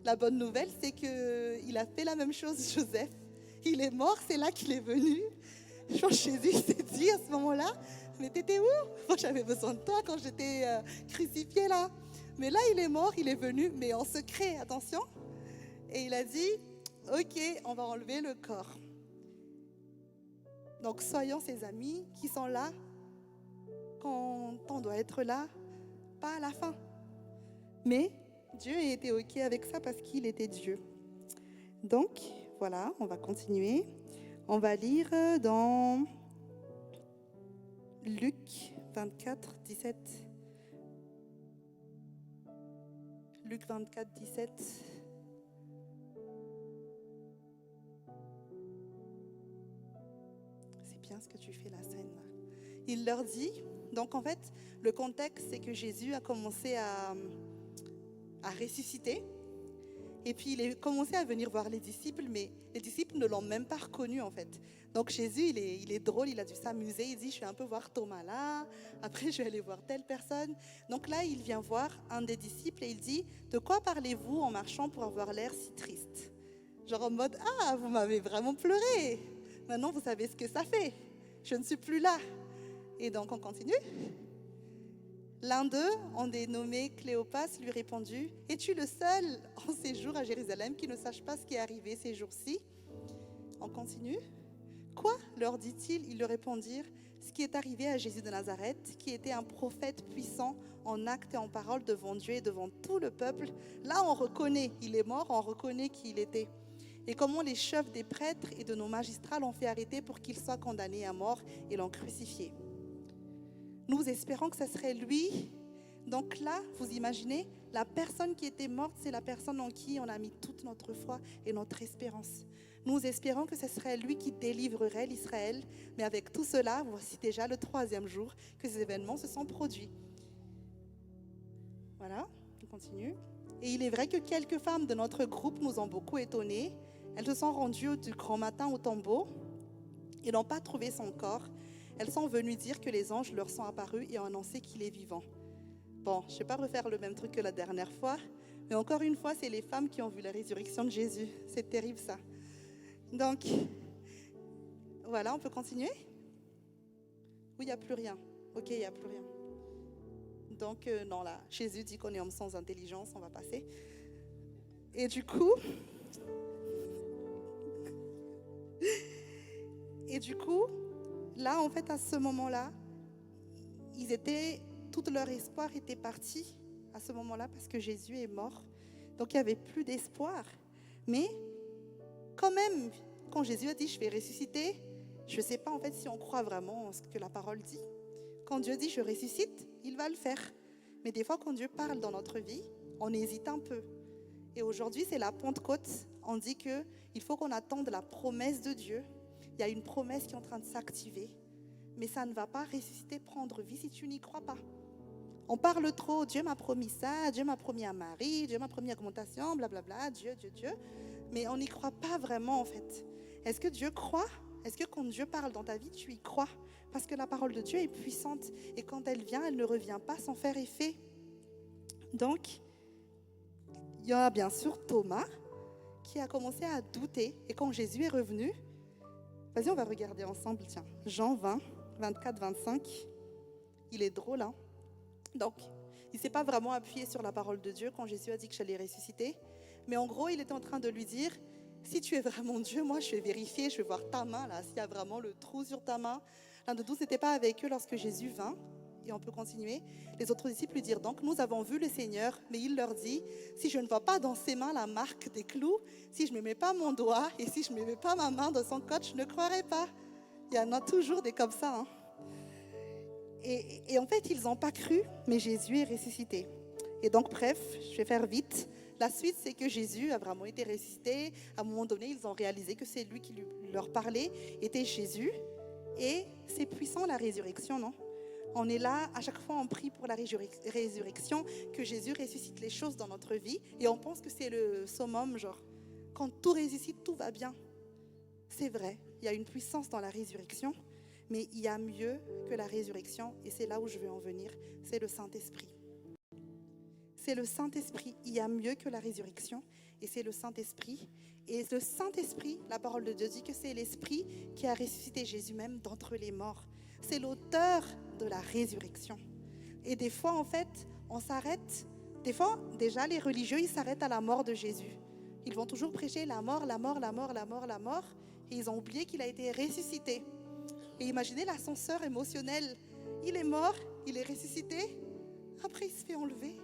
la bonne nouvelle, c'est qu'il a fait la même chose, Joseph. Il est mort, c'est là qu'il est venu. Je pense que Jésus s'est dit à ce moment-là, mais t'étais où? Moi, j'avais besoin de toi quand j'étais crucifié là. Mais là, il est mort, il est venu, mais en secret, attention. Et il a dit, ok, on va enlever le corps. Donc, soyons ses amis qui sont là quand on doit être là, pas à la fin. Mais Dieu était ok avec ça parce qu'il était Dieu. Donc, voilà, on va continuer. On va lire dans Luc 24, 17. Luc 24, 17. C'est bien ce que tu fais, la scène. Il leur dit, donc en fait, le contexte, c'est que Jésus a commencé à ressusciter. Et puis, il a commencé à venir voir les disciples, mais les disciples ne l'ont même pas reconnu, en fait. Donc, Jésus, il est drôle, il a dû s'amuser. Il dit, je vais un peu voir Thomas là, après, je vais aller voir telle personne. Donc là, il vient voir un des disciples et il dit, de quoi parlez-vous en marchant pour avoir l'air si triste? Genre en mode, vous m'avez vraiment pleuré. Maintenant, vous savez ce que ça fait. Je ne suis plus là. Et donc, on continue. L'un d'eux, on dénommé Cléopas, lui répondit, « Es-tu le seul en séjour à Jérusalem qui ne sache pas ce qui est arrivé ces jours-ci » On continue. « Quoi ?» leur dit-il. Ils lui répondirent, « Ce qui est arrivé à Jésus de Nazareth, qui était un prophète puissant en actes et en paroles devant Dieu et devant tout le peuple. Là, on reconnaît, il est mort, on reconnaît qui il était. et comment les chefs des prêtres et de nos magistrats l'ont fait arrêter pour qu'il soit condamné à mort et l'ont crucifié. Nous espérons que ce serait lui. Donc là, vous imaginez, la personne qui était morte, c'est la personne en qui on a mis toute notre foi et notre espérance. Nous espérons que ce serait lui qui délivrerait l'Israël. Mais avec tout cela, voici déjà le 3e jour que ces événements se sont produits. Voilà, on continue. Et il est vrai que quelques femmes de notre groupe nous ont beaucoup étonnés. Elles se sont rendues du grand matin au tombeau et n'ont pas trouvé son corps. Elles sont venues dire que les anges leur sont apparus et ont annoncé qu'il est vivant. Bon, je ne vais pas refaire le même truc que la dernière fois, mais encore une fois, c'est les femmes qui ont vu la résurrection de Jésus. C'est terrible ça. Donc, voilà, on peut continuer? Oui, il n'y a plus rien. Ok, il n'y a plus rien. Donc, non, là, Jésus dit qu'on est homme sans intelligence, on va passer. Et du coup, là, en fait, à ce moment-là, tout leur espoir était parti à ce moment-là parce que Jésus est mort. Donc, il n'y avait plus d'espoir. Mais, quand même, quand Jésus a dit « je vais ressusciter », je ne sais pas en fait si on croit vraiment en ce que la parole dit. Quand Dieu dit « je ressuscite », il va le faire. Mais des fois, quand Dieu parle dans notre vie, on hésite un peu. Et aujourd'hui, c'est la Pentecôte. On dit qu'il faut qu'on attende la promesse de Dieu. Il y a une promesse qui est en train de s'activer. Mais ça ne va pas ressusciter, prendre vie si tu n'y crois pas. On parle trop, Dieu m'a promis ça, Dieu m'a promis un mari, Dieu m'a promis augmentation, blablabla, Dieu. Mais on n'y croit pas vraiment en fait. Est-ce que Dieu croit? Est-ce que quand Dieu parle dans ta vie, tu y crois? Parce que la parole de Dieu est puissante et quand elle vient, elle ne revient pas sans faire effet. Donc, il y a bien sûr Thomas qui a commencé à douter. Et quand Jésus est revenu, vas-y, on va regarder ensemble, tiens, Jean 20, 24, 25. Il est drôle, hein? Donc, il ne s'est pas vraiment appuyé sur la parole de Dieu quand Jésus a dit que j'allais ressusciter. Mais en gros, il était en train de lui dire, si tu es vraiment Dieu, moi je vais vérifier, je vais voir ta main là, s'il y a vraiment le trou sur ta main. L'un de tous n'était pas avec eux lorsque Jésus vint. Et on peut continuer. Les autres disciples lui dirent donc, nous avons vu le Seigneur, mais il leur dit, si je ne vois pas dans ses mains la marque des clous, si je ne mets pas mon doigt et si je ne mets pas ma main dans son côte, je ne croirai pas. Il y en a toujours des comme ça. Hein. Et en fait, ils n'ont pas cru, mais Jésus est ressuscité. Et donc, bref, je vais faire vite. La suite, c'est que Jésus a vraiment été ressuscité. À un moment donné, ils ont réalisé que c'est lui qui leur parlait, était Jésus. Et c'est puissant la résurrection, non? On est là, à chaque fois on prie pour la résurrection, que Jésus ressuscite les choses dans notre vie. Et on pense que c'est le summum, genre, quand tout ressuscite, tout va bien. C'est vrai, il y a une puissance dans la résurrection, mais il y a mieux que la résurrection, et c'est là où je veux en venir, c'est le Saint-Esprit. C'est le Saint-Esprit, il y a mieux que la résurrection, et c'est le Saint-Esprit. Et le Saint-Esprit, la parole de Dieu dit que c'est l'Esprit qui a ressuscité Jésus même d'entre les morts. C'est l'auteur de la résurrection. Et des fois, en fait, on s'arrête. Des fois, déjà, les religieux, ils s'arrêtent à la mort de Jésus. Ils vont toujours prêcher la mort, la mort, la mort, la mort, la mort. Et ils ont oublié qu'il a été ressuscité. Et imaginez l'ascenseur émotionnel. Il est mort, il est ressuscité. Après, il se fait enlever.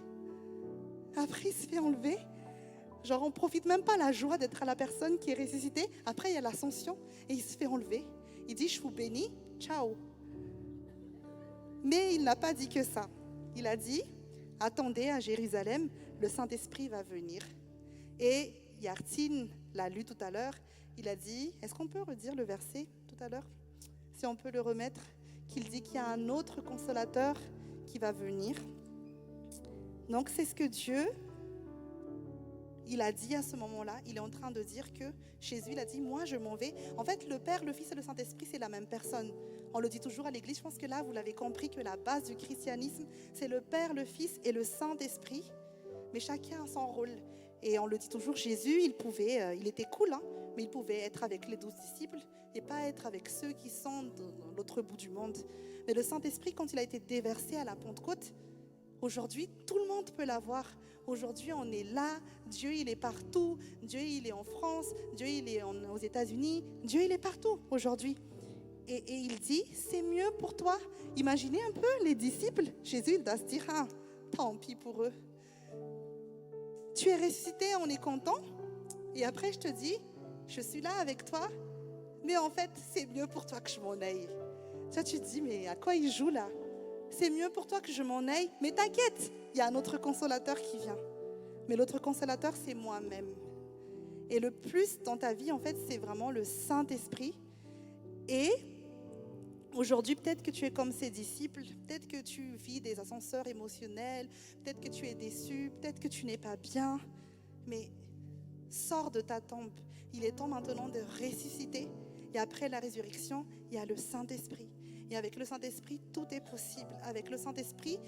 Genre, on ne profite même pas la joie d'être à la personne qui est ressuscitée. Après, il y a l'ascension et il se fait enlever. Il dit, je vous bénis, ciao. Mais il n'a pas dit que ça. Il a dit, attendez à Jérusalem, le Saint-Esprit va venir. Et Yartine l'a lu tout à l'heure. Il a dit, est-ce qu'on peut redire le verset tout à l'heure? Si on peut le remettre, qu'il dit qu'il y a un autre consolateur qui va venir. Donc c'est ce que Dieu, il a dit à ce moment-là. Il est en train de dire que Jésus, il a dit, moi je m'en vais. En fait, le Père, le Fils et le Saint-Esprit, c'est la même personne. On le dit toujours à l'église. Je pense que là, vous l'avez compris que la base du christianisme, c'est le Père, le Fils et le Saint-Esprit. Mais chacun a son rôle. Et on le dit toujours, Jésus, il était cool, hein, mais il pouvait être avec les 12 disciples et pas être avec ceux qui sont de l'autre bout du monde. Mais le Saint-Esprit, quand il a été déversé à la Pentecôte, aujourd'hui, tout le monde peut l'avoir. Aujourd'hui, on est là. Dieu, il est partout. Dieu, il est en France. Dieu, il est aux États-Unis. Dieu, il est partout aujourd'hui. Et il dit, c'est mieux pour toi. Imaginez un peu les disciples. Jésus, il doit se dire, ah, tant pis pour eux. Tu es ressuscité, on est content. Et après, je te dis, je suis là avec toi, mais en fait, c'est mieux pour toi que je m'en aille. Ça, tu te dis, mais à quoi il joue là? C'est mieux pour toi que je m'en aille, mais t'inquiète, il y a un autre consolateur qui vient. Mais l'autre consolateur, c'est moi-même. Et le plus dans ta vie, en fait, c'est vraiment le Saint-Esprit. Et aujourd'hui, peut-être que tu es comme ses disciples, peut-être que tu vis des ascenseurs émotionnels, peut-être que tu es déçu, peut-être que tu n'es pas bien, mais sors de ta tombe. Il est temps maintenant de ressusciter. Et après la résurrection, il y a le Saint-Esprit. Et avec le Saint-Esprit, tout est possible. Avec le Saint-Esprit,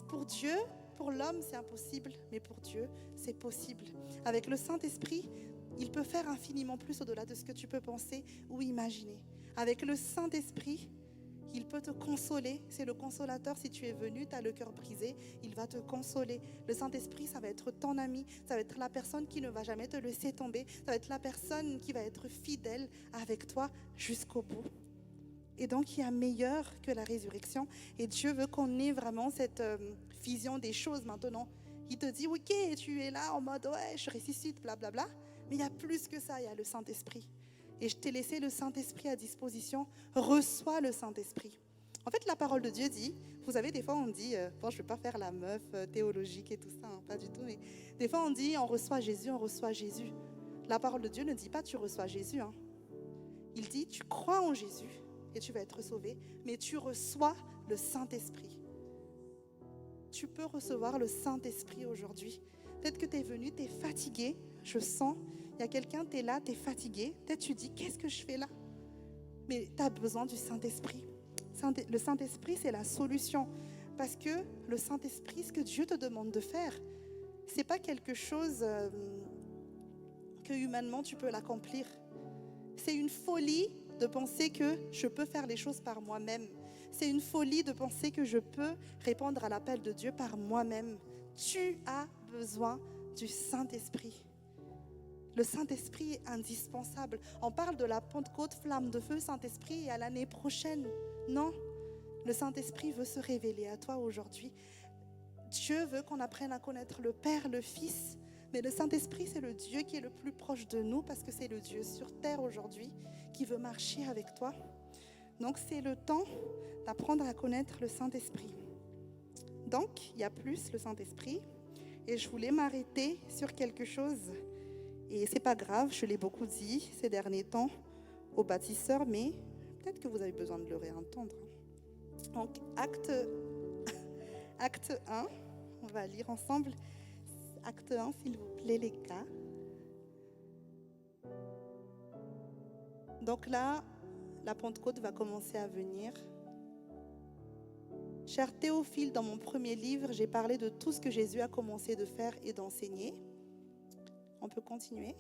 pour Dieu, pour l'homme, c'est impossible, mais pour Dieu, c'est possible. Avec le Saint-Esprit, il peut faire infiniment plus au-delà de ce que tu peux penser ou imaginer. Avec le Saint-Esprit, il peut te consoler. C'est le consolateur. Si tu es venu, tu as le cœur brisé, il va te consoler. Le Saint-Esprit, ça va être ton ami. Ça va être la personne qui ne va jamais te laisser tomber. Ça va être la personne qui va être fidèle avec toi jusqu'au bout. Et donc, il y a meilleur que la résurrection. Et Dieu veut qu'on ait vraiment cette vision des choses maintenant. Il te dit, ok, tu es là en mode, ouais, je ressuscite, blablabla. Mais il y a plus que ça, il y a le Saint-Esprit. Et je t'ai laissé le Saint-Esprit à disposition. Reçois le Saint-Esprit. En fait, la parole de Dieu dit, vous savez, des fois on dit, bon, je ne vais pas faire la meuf théologique et tout ça, hein, pas du tout, mais des fois on dit, on reçoit Jésus, on reçoit Jésus. La parole de Dieu ne dit pas, tu reçois Jésus. Hein. Il dit, tu crois en Jésus et tu vas être sauvé, mais tu reçois le Saint-Esprit. Tu peux recevoir le Saint-Esprit aujourd'hui. Peut-être que tu es venu, tu es fatigué, je sens. Il y a quelqu'un, tu es là, tu es fatigué. Peut-être tu dis, qu'est-ce que je fais là? Mais tu as besoin du Saint-Esprit. Le Saint-Esprit, c'est la solution. Parce que le Saint-Esprit, ce que Dieu te demande de faire, ce n'est pas quelque chose que humainement tu peux l'accomplir. C'est une folie de penser que je peux faire les choses par moi-même. C'est une folie de penser que je peux répondre à l'appel de Dieu par moi-même. Tu as besoin du Saint-Esprit. Le Saint-Esprit est indispensable. On parle de la Pentecôte, flamme de feu, Saint-Esprit, et à l'année prochaine. Non, le Saint-Esprit veut se révéler à toi aujourd'hui. Dieu veut qu'on apprenne à connaître le Père, le Fils. Mais le Saint-Esprit, c'est le Dieu qui est le plus proche de nous parce que c'est le Dieu sur terre aujourd'hui qui veut marcher avec toi. Donc, c'est le temps d'apprendre à connaître le Saint-Esprit. Donc, il y a plus le Saint-Esprit. Et je voulais m'arrêter sur quelque chose. Et c'est pas grave, je l'ai beaucoup dit ces derniers temps aux bâtisseurs, mais peut-être que vous avez besoin de le réentendre. Donc, acte 1, on va lire ensemble. Acte 1, s'il vous plaît, les gars. Donc là, la Pentecôte va commencer à venir. Cher Théophile, dans mon premier livre, j'ai parlé de tout ce que Jésus a commencé de faire et d'enseigner. On peut continuer.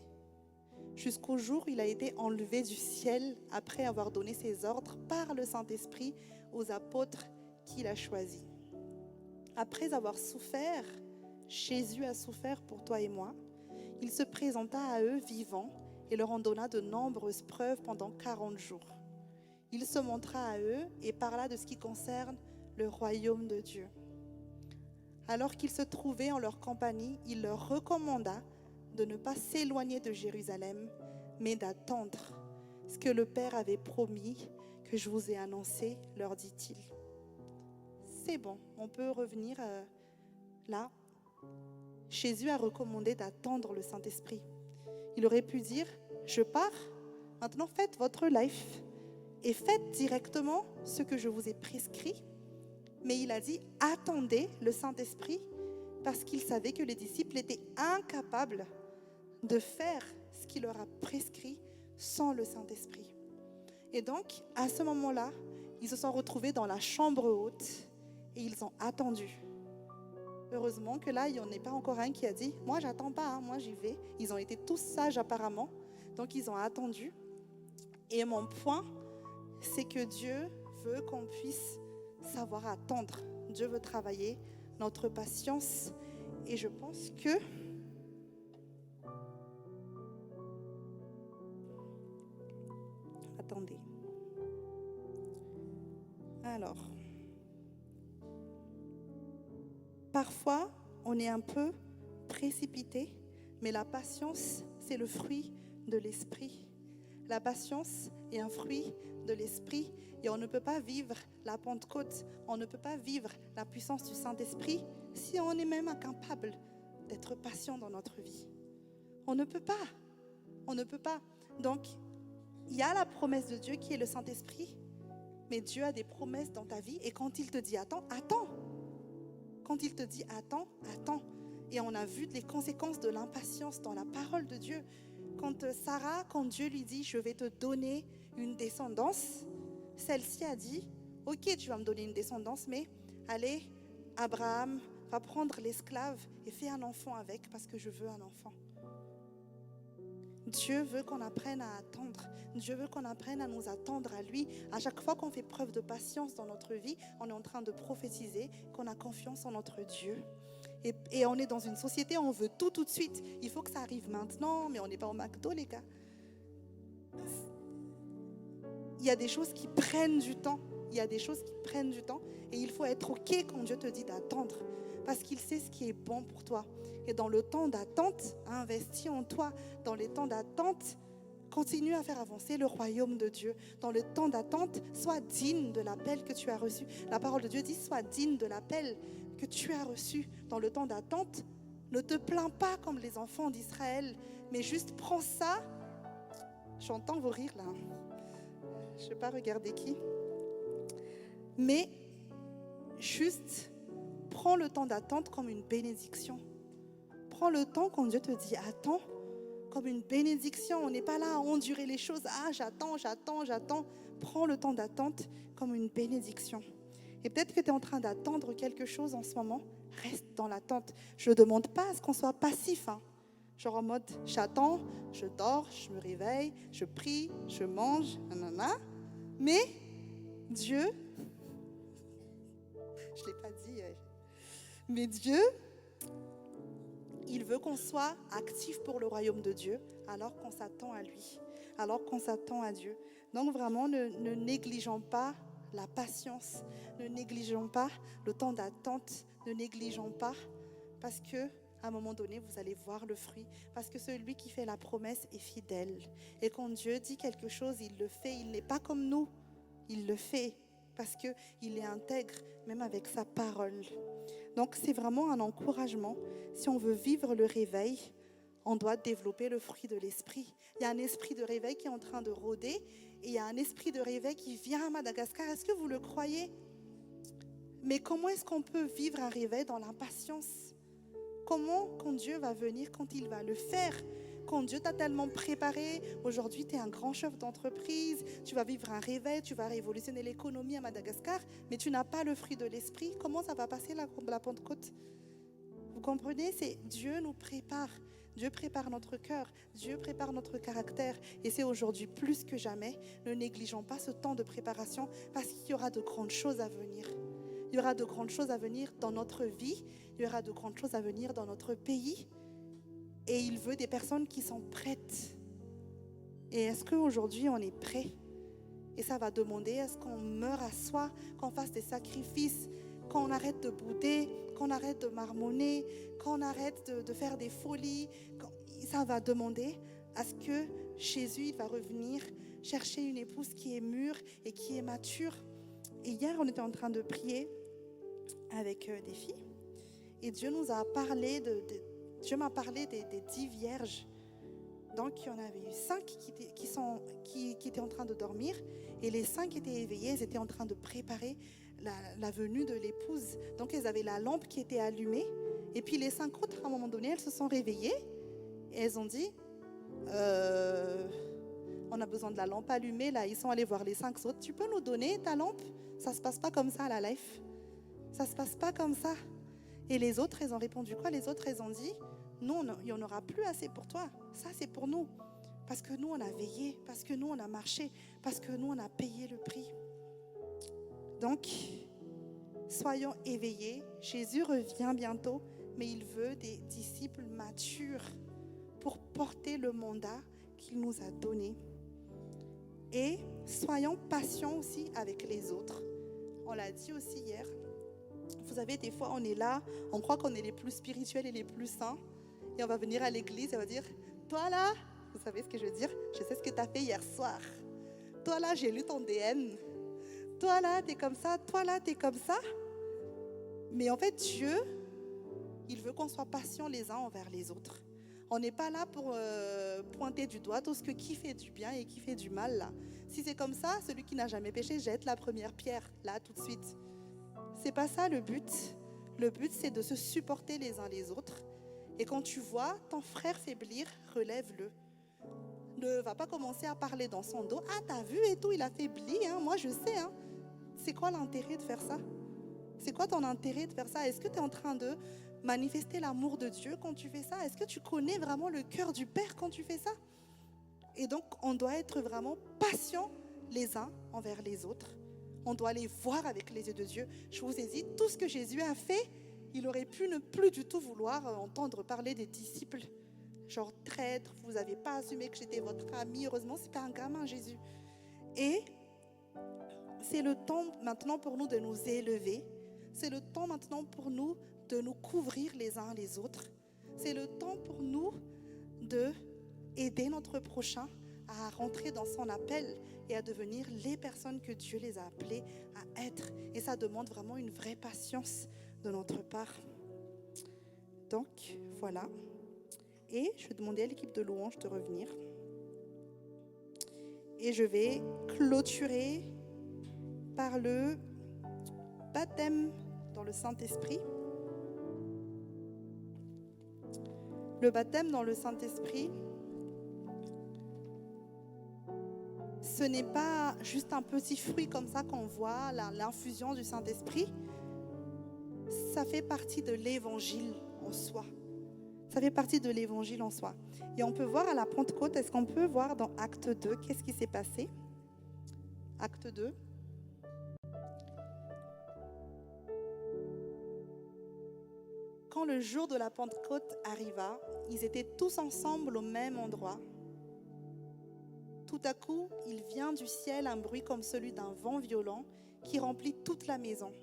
Jusqu'au jour où il a été enlevé du ciel après avoir donné ses ordres par le Saint-Esprit aux apôtres qu'il a choisis. Après avoir souffert, Jésus a souffert pour toi et moi. Il se présenta à eux vivant et leur en donna de nombreuses preuves pendant 40 jours. Il se montra à eux et parla de ce qui concerne le royaume de Dieu. Alors qu'ils se trouvaient en leur compagnie, il leur recommanda de ne pas s'éloigner de Jérusalem, mais d'attendre ce que le Père avait promis, que je vous ai annoncé, leur dit-il. C'est bon, on peut revenir là. Jésus a recommandé d'attendre le Saint-Esprit. Il aurait pu dire, je pars, maintenant faites votre life et faites directement ce que je vous ai prescrit. Mais il a dit, attendez le Saint-Esprit parce qu'il savait que les disciples étaient incapables de faire ce qu'il leur a prescrit sans le Saint-Esprit. Et donc, à ce moment-là, ils se sont retrouvés dans la chambre haute et ils ont attendu. Heureusement que là, il n'y en a pas encore un qui a dit « Moi, j'attends pas, moi, j'y vais ». Ils ont été tous sages apparemment, donc ils ont attendu. Et mon point, c'est que Dieu veut qu'on puisse savoir attendre. Dieu veut travailler notre patience. Et je pense que attendez. Alors, parfois, on est un peu précipité, mais la patience, c'est le fruit de l'esprit. La patience est un fruit de l'esprit et on ne peut pas vivre la Pentecôte, on ne peut pas vivre la puissance du Saint-Esprit si on est même incapable d'être patient dans notre vie. On ne peut pas. On ne peut pas. Donc, il y a la promesse de Dieu qui est le Saint-Esprit, mais Dieu a des promesses dans ta vie et quand il te dit attends, attends. Quand il te dit attends, attends. Et on a vu les conséquences de l'impatience dans la parole de Dieu. Quand Sarah, quand Dieu lui dit je vais te donner une descendance, celle-ci a dit ok, tu vas me donner une descendance, mais allez, Abraham, va prendre l'esclave et fais un enfant avec parce que je veux un enfant. Dieu veut qu'on apprenne à attendre. Dieu veut qu'on apprenne à nous attendre à lui. À chaque fois qu'on fait preuve de patience dans notre vie, on est en train de prophétiser qu'on a confiance en notre Dieu. Et on est dans une société où on veut tout de suite. Il faut que ça arrive maintenant, mais on n'est pas au McDo, les gars. Il y a des choses qui prennent du temps. Il y a des choses qui prennent du temps. Et il faut être OK quand Dieu te dit d'attendre. Parce qu'il sait ce qui est bon pour toi. Et dans le temps d'attente, investis en toi. Dans les temps d'attente, continue à faire avancer le royaume de Dieu. Dans le temps d'attente, sois digne de l'appel que tu as reçu. La parole de Dieu dit, sois digne de l'appel que tu as reçu. Dans le temps d'attente, ne te plains pas comme les enfants d'Israël, mais juste prends ça. J'entends vos rires là. Je ne vais pas regarder qui. Mais juste prends le temps d'attente comme une bénédiction. Prends le temps quand Dieu te dit attends comme une bénédiction. On n'est pas là à endurer les choses. Ah, j'attends. Prends le temps d'attente comme une bénédiction. Et peut-être que tu es en train d'attendre quelque chose en ce moment. Reste dans l'attente. Je ne demande pas à ce qu'on soit passif. Genre en mode, j'attends, je dors, je me réveille, je prie, je mange, nanana. Mais Dieu, je ne l'ai pas dit, mais Dieu, il veut qu'on soit actif pour le royaume de Dieu alors qu'on s'attend à lui, alors qu'on s'attend à Dieu. Donc vraiment, ne négligeons pas la patience, ne négligeons pas le temps d'attente, ne négligeons pas, parce que à un moment donné, vous allez voir le fruit, parce que celui qui fait la promesse est fidèle. Et quand Dieu dit quelque chose, il le fait. Il n'est pas comme nous, il le fait, parce qu'il est intègre, même avec sa parole. Donc c'est vraiment un encouragement. Si on veut vivre le réveil, on doit développer le fruit de l'esprit. Il y a un esprit de réveil qui est en train de rôder, et il y a un esprit de réveil qui vient à Madagascar. Est-ce que vous le croyez? Mais comment est-ce qu'on peut vivre un réveil dans l'impatience? Comment, quand Dieu va venir, quand il va le faire, quand Dieu t'a tellement préparé, aujourd'hui tu es un grand chef d'entreprise, tu vas vivre un réveil, tu vas révolutionner l'économie à Madagascar, mais tu n'as pas le fruit de l'esprit, comment ça va passer la Pentecôte? Vous comprenez? C'est Dieu nous prépare, Dieu prépare notre cœur, Dieu prépare notre caractère, et c'est aujourd'hui plus que jamais, ne négligeons pas ce temps de préparation, parce qu'il y aura de grandes choses à venir. Il y aura de grandes choses à venir dans notre vie, il y aura de grandes choses à venir dans notre pays. Et il veut des personnes qui sont prêtes. Et est-ce qu'aujourd'hui on est prêt? Et ça va demander à ce qu'on meure à soi, qu'on fasse des sacrifices, qu'on arrête de bouder, qu'on arrête de marmonner, qu'on arrête de faire des folies. Ça va demander à ce que Jésus il va revenir chercher une épouse qui est mûre et qui est mature. Et hier on était en train de prier avec des filles. Et Dieu nous a parlé Dieu m'a parlé des 10 vierges. Donc, il y en avait eu 5 qui étaient en train de dormir. Et les 5 étaient éveillées. Elles étaient en train de préparer la venue de l'épouse. Donc, elles avaient la lampe qui était allumée. Et puis, les 5 autres, à un moment donné, elles se sont réveillées. Et elles ont dit, on a besoin de la lampe allumée. Là, ils sont allés voir les 5 autres. Tu peux nous donner ta lampe? Ça ne se passe pas comme ça à la life. Ça ne se passe pas comme ça. Et les autres, elles ont répondu quoi? Les autres, elles ont dit, non, il n'y en aura plus assez pour toi. Ça, c'est pour nous. Parce que nous, on a veillé. Parce que nous, on a marché. Parce que nous, on a payé le prix. Donc, soyons éveillés. Jésus revient bientôt, mais il veut des disciples matures pour porter le mandat qu'il nous a donné. Et soyons patients aussi avec les autres. On l'a dit aussi hier. Vous savez, des fois, on est là, on croit qu'on est les plus spirituels et les plus saints. Et on va venir à l'église et on va dire, toi là, Vous savez ce que je veux dire? Je sais ce que tu as fait hier soir. Toi là, j'ai lu ton DM. Toi là, tu es comme ça. Toi là, tu es comme ça. Mais en fait, Dieu, il veut qu'on soit patients les uns envers les autres. On n'est pas là pour pointer du doigt tout ce qui fait du bien et qui fait du mal là. Si c'est comme ça, celui qui n'a jamais péché jette la première pierre là tout de suite. C'est pas ça le but. Le but, c'est de se supporter les uns les autres. Et quand tu vois ton frère faiblir, relève-le. Ne va pas commencer à parler dans son dos. Ah, t'as vu et tout, il a faibli, hein, moi je sais. Hein. C'est quoi l'intérêt de faire ça? C'est quoi ton intérêt de faire ça? Est-ce que tu es en train de manifester l'amour de Dieu quand tu fais ça? Est-ce que tu connais vraiment le cœur du Père quand tu fais ça? Et donc, on doit être vraiment patients les uns envers les autres. On doit les voir avec les yeux de Dieu. Je vous ai dit, tout ce que Jésus a fait, il aurait pu ne plus du tout vouloir entendre parler des disciples. Genre traître, vous n'avez pas assumé que j'étais votre ami. Heureusement, ce n'est pas un gamin, Jésus. Et c'est le temps maintenant pour nous de nous élever. C'est le temps maintenant pour nous de nous couvrir les uns les autres. C'est le temps pour nous d'aider notre prochain à rentrer dans son appel et à devenir les personnes que Dieu les a appelés à être. Et ça demande vraiment une vraie patience de notre part. Donc, voilà. Et je vais demander à l'équipe de louange de revenir. Et je vais clôturer par le baptême dans le Saint-Esprit. Le baptême dans le Saint-Esprit, ce n'est pas juste un petit fruit comme ça qu'on voit, l'infusion du Saint-Esprit. Ça fait partie de l'évangile en soi. Ça fait partie de l'évangile en soi. Et on peut voir à la Pentecôte, est-ce qu'on peut voir dans Acte 2, qu'est-ce qui s'est passé? Acte 2. Quand le jour de la Pentecôte arriva, ils étaient tous ensemble au même endroit. Tout à coup, il vient du ciel un bruit comme celui d'un vent violent qui remplit toute la maison.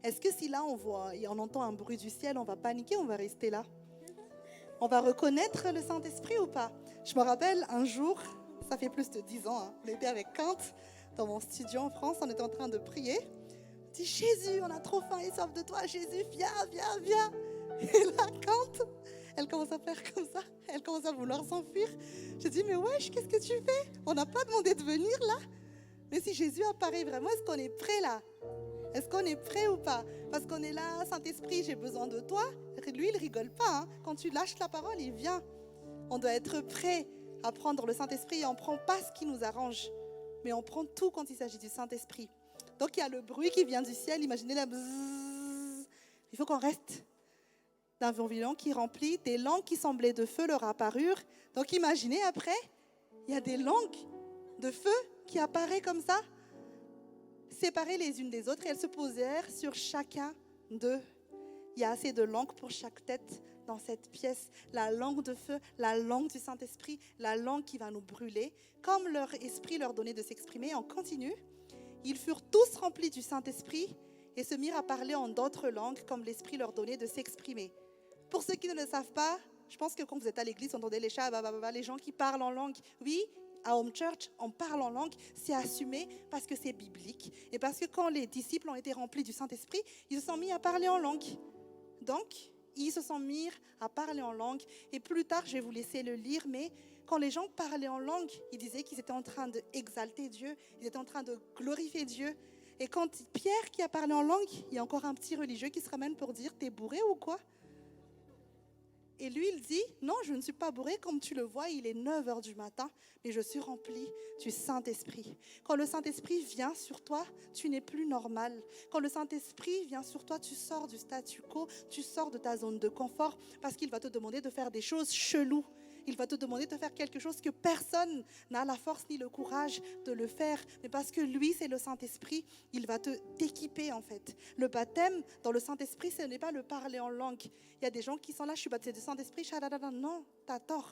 Est-ce que si là on voit et on entend un bruit du ciel, on va paniquer, on va rester là? On va reconnaître le Saint-Esprit ou pas? Je me rappelle un jour, ça fait plus de 10 ans, hein, on était avec Kant dans mon studio en France, on était en train de prier. On dit Jésus, on a trop faim et soif de toi, Jésus, viens, viens, viens. Et là, Kant, elle commence à faire comme ça, elle commence à vouloir s'enfuir. Je dis, mais wesh, qu'est-ce que tu fais? On n'a pas demandé de venir là. Mais si Jésus apparaît vraiment, est-ce qu'on est prêt là? Est-ce qu'on est prêt ou pas? Parce qu'on est là, Saint-Esprit, j'ai besoin de toi. Lui, il rigole pas. Hein. Quand tu lâches la parole, il vient. On doit être prêt à prendre le Saint-Esprit et on ne prend pas ce qui nous arrange. Mais on prend tout quand il s'agit du Saint-Esprit. Donc, il y a le bruit qui vient du ciel. Imaginez la bzzz. Il faut qu'on reste. D'un vent violent qui remplit, des langues qui semblaient de feu leur apparurent. Donc, imaginez après, il y a des langues de feu qui apparaissent comme ça, séparées les unes des autres, et elles se posèrent sur chacun d'eux. Il y a assez de langues pour chaque tête dans cette pièce. La langue de feu, la langue du Saint-Esprit, la langue qui va nous brûler. Comme leur esprit leur donnait de s'exprimer, on continue. Ils furent tous remplis du Saint-Esprit et se mirent à parler en d'autres langues comme l'esprit leur donnait de s'exprimer. Pour ceux qui ne le savent pas, je pense que quand vous êtes à l'église, vous entendez les chats, les gens qui parlent en langue. Oui, à Home Church, on parle en langue, c'est assumé parce que c'est biblique. Et parce que quand les disciples ont été remplis du Saint-Esprit, ils se sont mis à parler en langue. Donc, ils se sont mis à parler en langue. Et plus tard, je vais vous laisser le lire, mais quand les gens parlaient en langue, ils disaient qu'ils étaient en train d'exalter Dieu, ils étaient en train de glorifier Dieu. Et quand Pierre qui a parlé en langue, il y a encore un petit religieux qui se ramène pour dire « T'es bourré ou quoi ?» Et lui, il dit, non, je ne suis pas bourré, comme tu le vois, il est 9h du matin, mais je suis rempli du Saint-Esprit. Quand le Saint-Esprit vient sur toi, tu n'es plus normal. Quand le Saint-Esprit vient sur toi, tu sors du statu quo, tu sors de ta zone de confort, parce qu'il va te demander de faire des choses cheloues. Il va te demander de faire quelque chose que personne n'a la force ni le courage de le faire. Mais parce que lui, c'est le Saint-Esprit, il va t'équiper en fait. Le baptême dans le Saint-Esprit, ce n'est pas le parler en langue. Il y a des gens qui sont là, je suis baptisé du Saint-Esprit, non, t'as tort.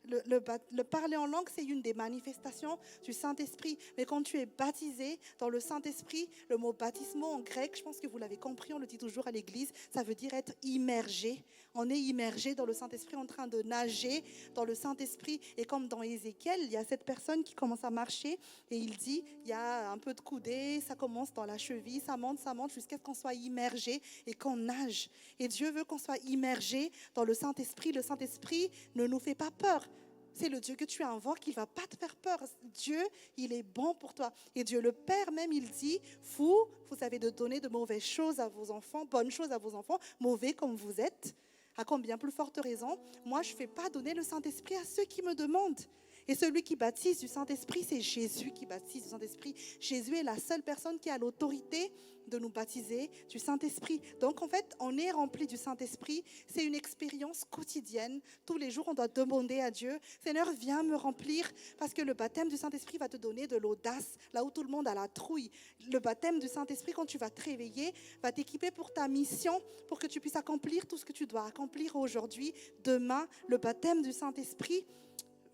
Le parler en langue, c'est une des manifestations du Saint-Esprit. Mais quand tu es baptisé dans le Saint-Esprit, le mot baptismo en grec, je pense que vous l'avez compris, on le dit toujours à l'église, ça veut dire être immergé. On est immergé dans le Saint-Esprit, en train de nager dans le Saint-Esprit. Et comme dans Ézéchiel, il y a cette personne qui commence à marcher et il dit, il y a un peu de coudée, ça commence dans la cheville, ça monte jusqu'à ce qu'on soit immergé et qu'on nage. Et Dieu veut qu'on soit immergé dans le Saint-Esprit. Le Saint-Esprit ne nous fait pas peur. C'est le Dieu que tu invoques, il ne va pas te faire peur. Dieu, il est bon pour toi. Et Dieu le Père même, il dit, vous avez de donner de mauvaises choses à vos enfants, bonnes choses à vos enfants, mauvais comme vous êtes. À combien plus forte raison, moi je ne fais pas donner le Saint-Esprit à ceux qui me demandent. Et celui qui baptise du Saint-Esprit, c'est Jésus qui baptise du Saint-Esprit. Jésus est la seule personne qui a l'autorité de nous baptiser du Saint-Esprit. Donc en fait, on est rempli du Saint-Esprit. C'est une expérience quotidienne. Tous les jours, on doit demander à Dieu, Seigneur, viens me remplir, parce que le baptême du Saint-Esprit va te donner de l'audace, là où tout le monde a la trouille. Le baptême du Saint-Esprit, quand tu vas te réveiller, va t'équiper pour ta mission, pour que tu puisses accomplir tout ce que tu dois accomplir aujourd'hui, demain. Le baptême du Saint-Esprit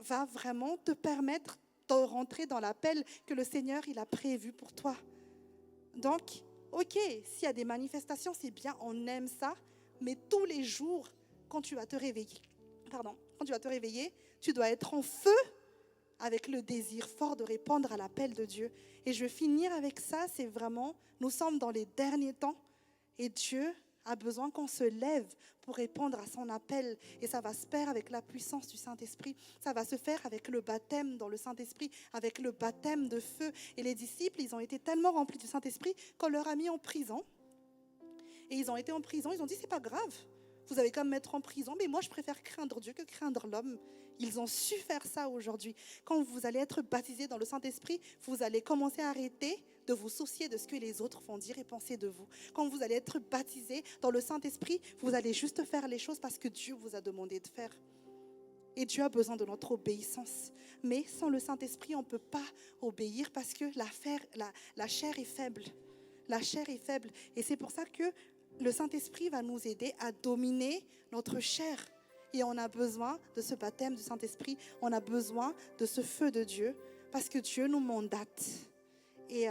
va vraiment te permettre de rentrer dans l'appel que le Seigneur il a prévu pour toi. Donc, ok, s'il y a des manifestations, c'est bien, on aime ça, mais tous les jours, quand tu vas te réveiller, tu dois être en feu avec le désir fort de répondre à l'appel de Dieu. Et je vais finir avec ça, c'est vraiment, nous sommes dans les derniers temps et Dieu a besoin qu'on se lève pour répondre à son appel. Et ça va se faire avec la puissance du Saint-Esprit. Ça va se faire avec le baptême dans le Saint-Esprit, avec le baptême de feu. Et les disciples, ils ont été tellement remplis du Saint-Esprit qu'on leur a mis en prison. Et ils ont été en prison, ils ont dit, c'est pas grave. Vous allez quand même mettre en prison, mais moi je préfère craindre Dieu que craindre l'homme. Ils ont su faire ça aujourd'hui. Quand vous allez être baptisés dans le Saint-Esprit, vous allez commencer à arrêter de vous soucier de ce que les autres vont dire et penser de vous. Quand vous allez être baptisés dans le Saint-Esprit, vous allez juste faire les choses parce que Dieu vous a demandé de faire. Et Dieu a besoin de notre obéissance. Mais sans le Saint-Esprit, on ne peut pas obéir parce que la chair est faible. La chair est faible. Et c'est pour ça que le Saint-Esprit va nous aider à dominer notre chair. Et on a besoin de ce baptême du Saint-Esprit. On a besoin de ce feu de Dieu parce que Dieu nous mandate. Et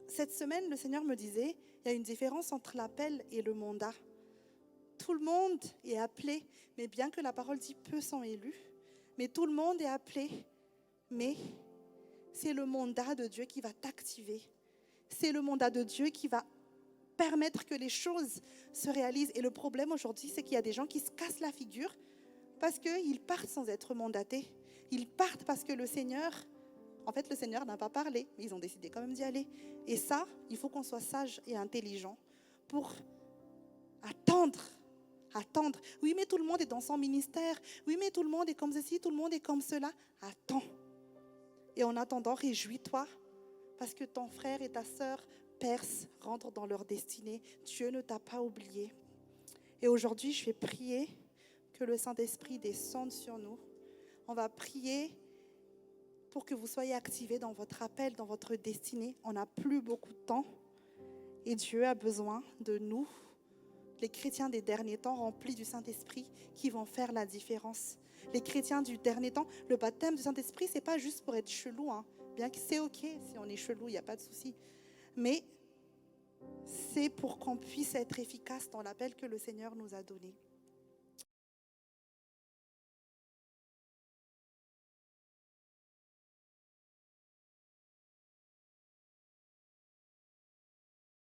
cette semaine, le Seigneur me disait, il y a une différence entre l'appel et le mandat. Tout le monde est appelé, mais bien que la parole dit peu sont élus, mais tout le monde est appelé. Mais c'est le mandat de Dieu qui va t'activer. C'est le mandat de Dieu qui va permettre que les choses se réalisent. Et le problème aujourd'hui, c'est qu'il y a des gens qui se cassent la figure parce qu'ils partent sans être mandatés. Ils partent parce que le Seigneur n'a pas parlé, mais ils ont décidé quand même d'y aller. Et ça, il faut qu'on soit sage et intelligent pour attendre. Oui, mais tout le monde est dans son ministère. Oui, mais tout le monde est comme ceci, tout le monde est comme cela. Attends. Et en attendant, réjouis-toi parce que ton frère et ta sœur percent, rentrent dans leur destinée. Dieu ne t'a pas oublié. Et aujourd'hui, je vais prier que le Saint-Esprit descende sur nous. On va prier pour que vous soyez activés dans votre appel, dans votre destinée. On n'a plus beaucoup de temps et Dieu a besoin de nous, les chrétiens des derniers temps remplis du Saint-Esprit, qui vont faire la différence. Les chrétiens du dernier temps, le baptême du Saint-Esprit, c'est pas juste pour être chelou, bien que c'est ok si on est chelou, il n'y a pas de souci. Mais c'est pour qu'on puisse être efficace dans l'appel que le Seigneur nous a donné.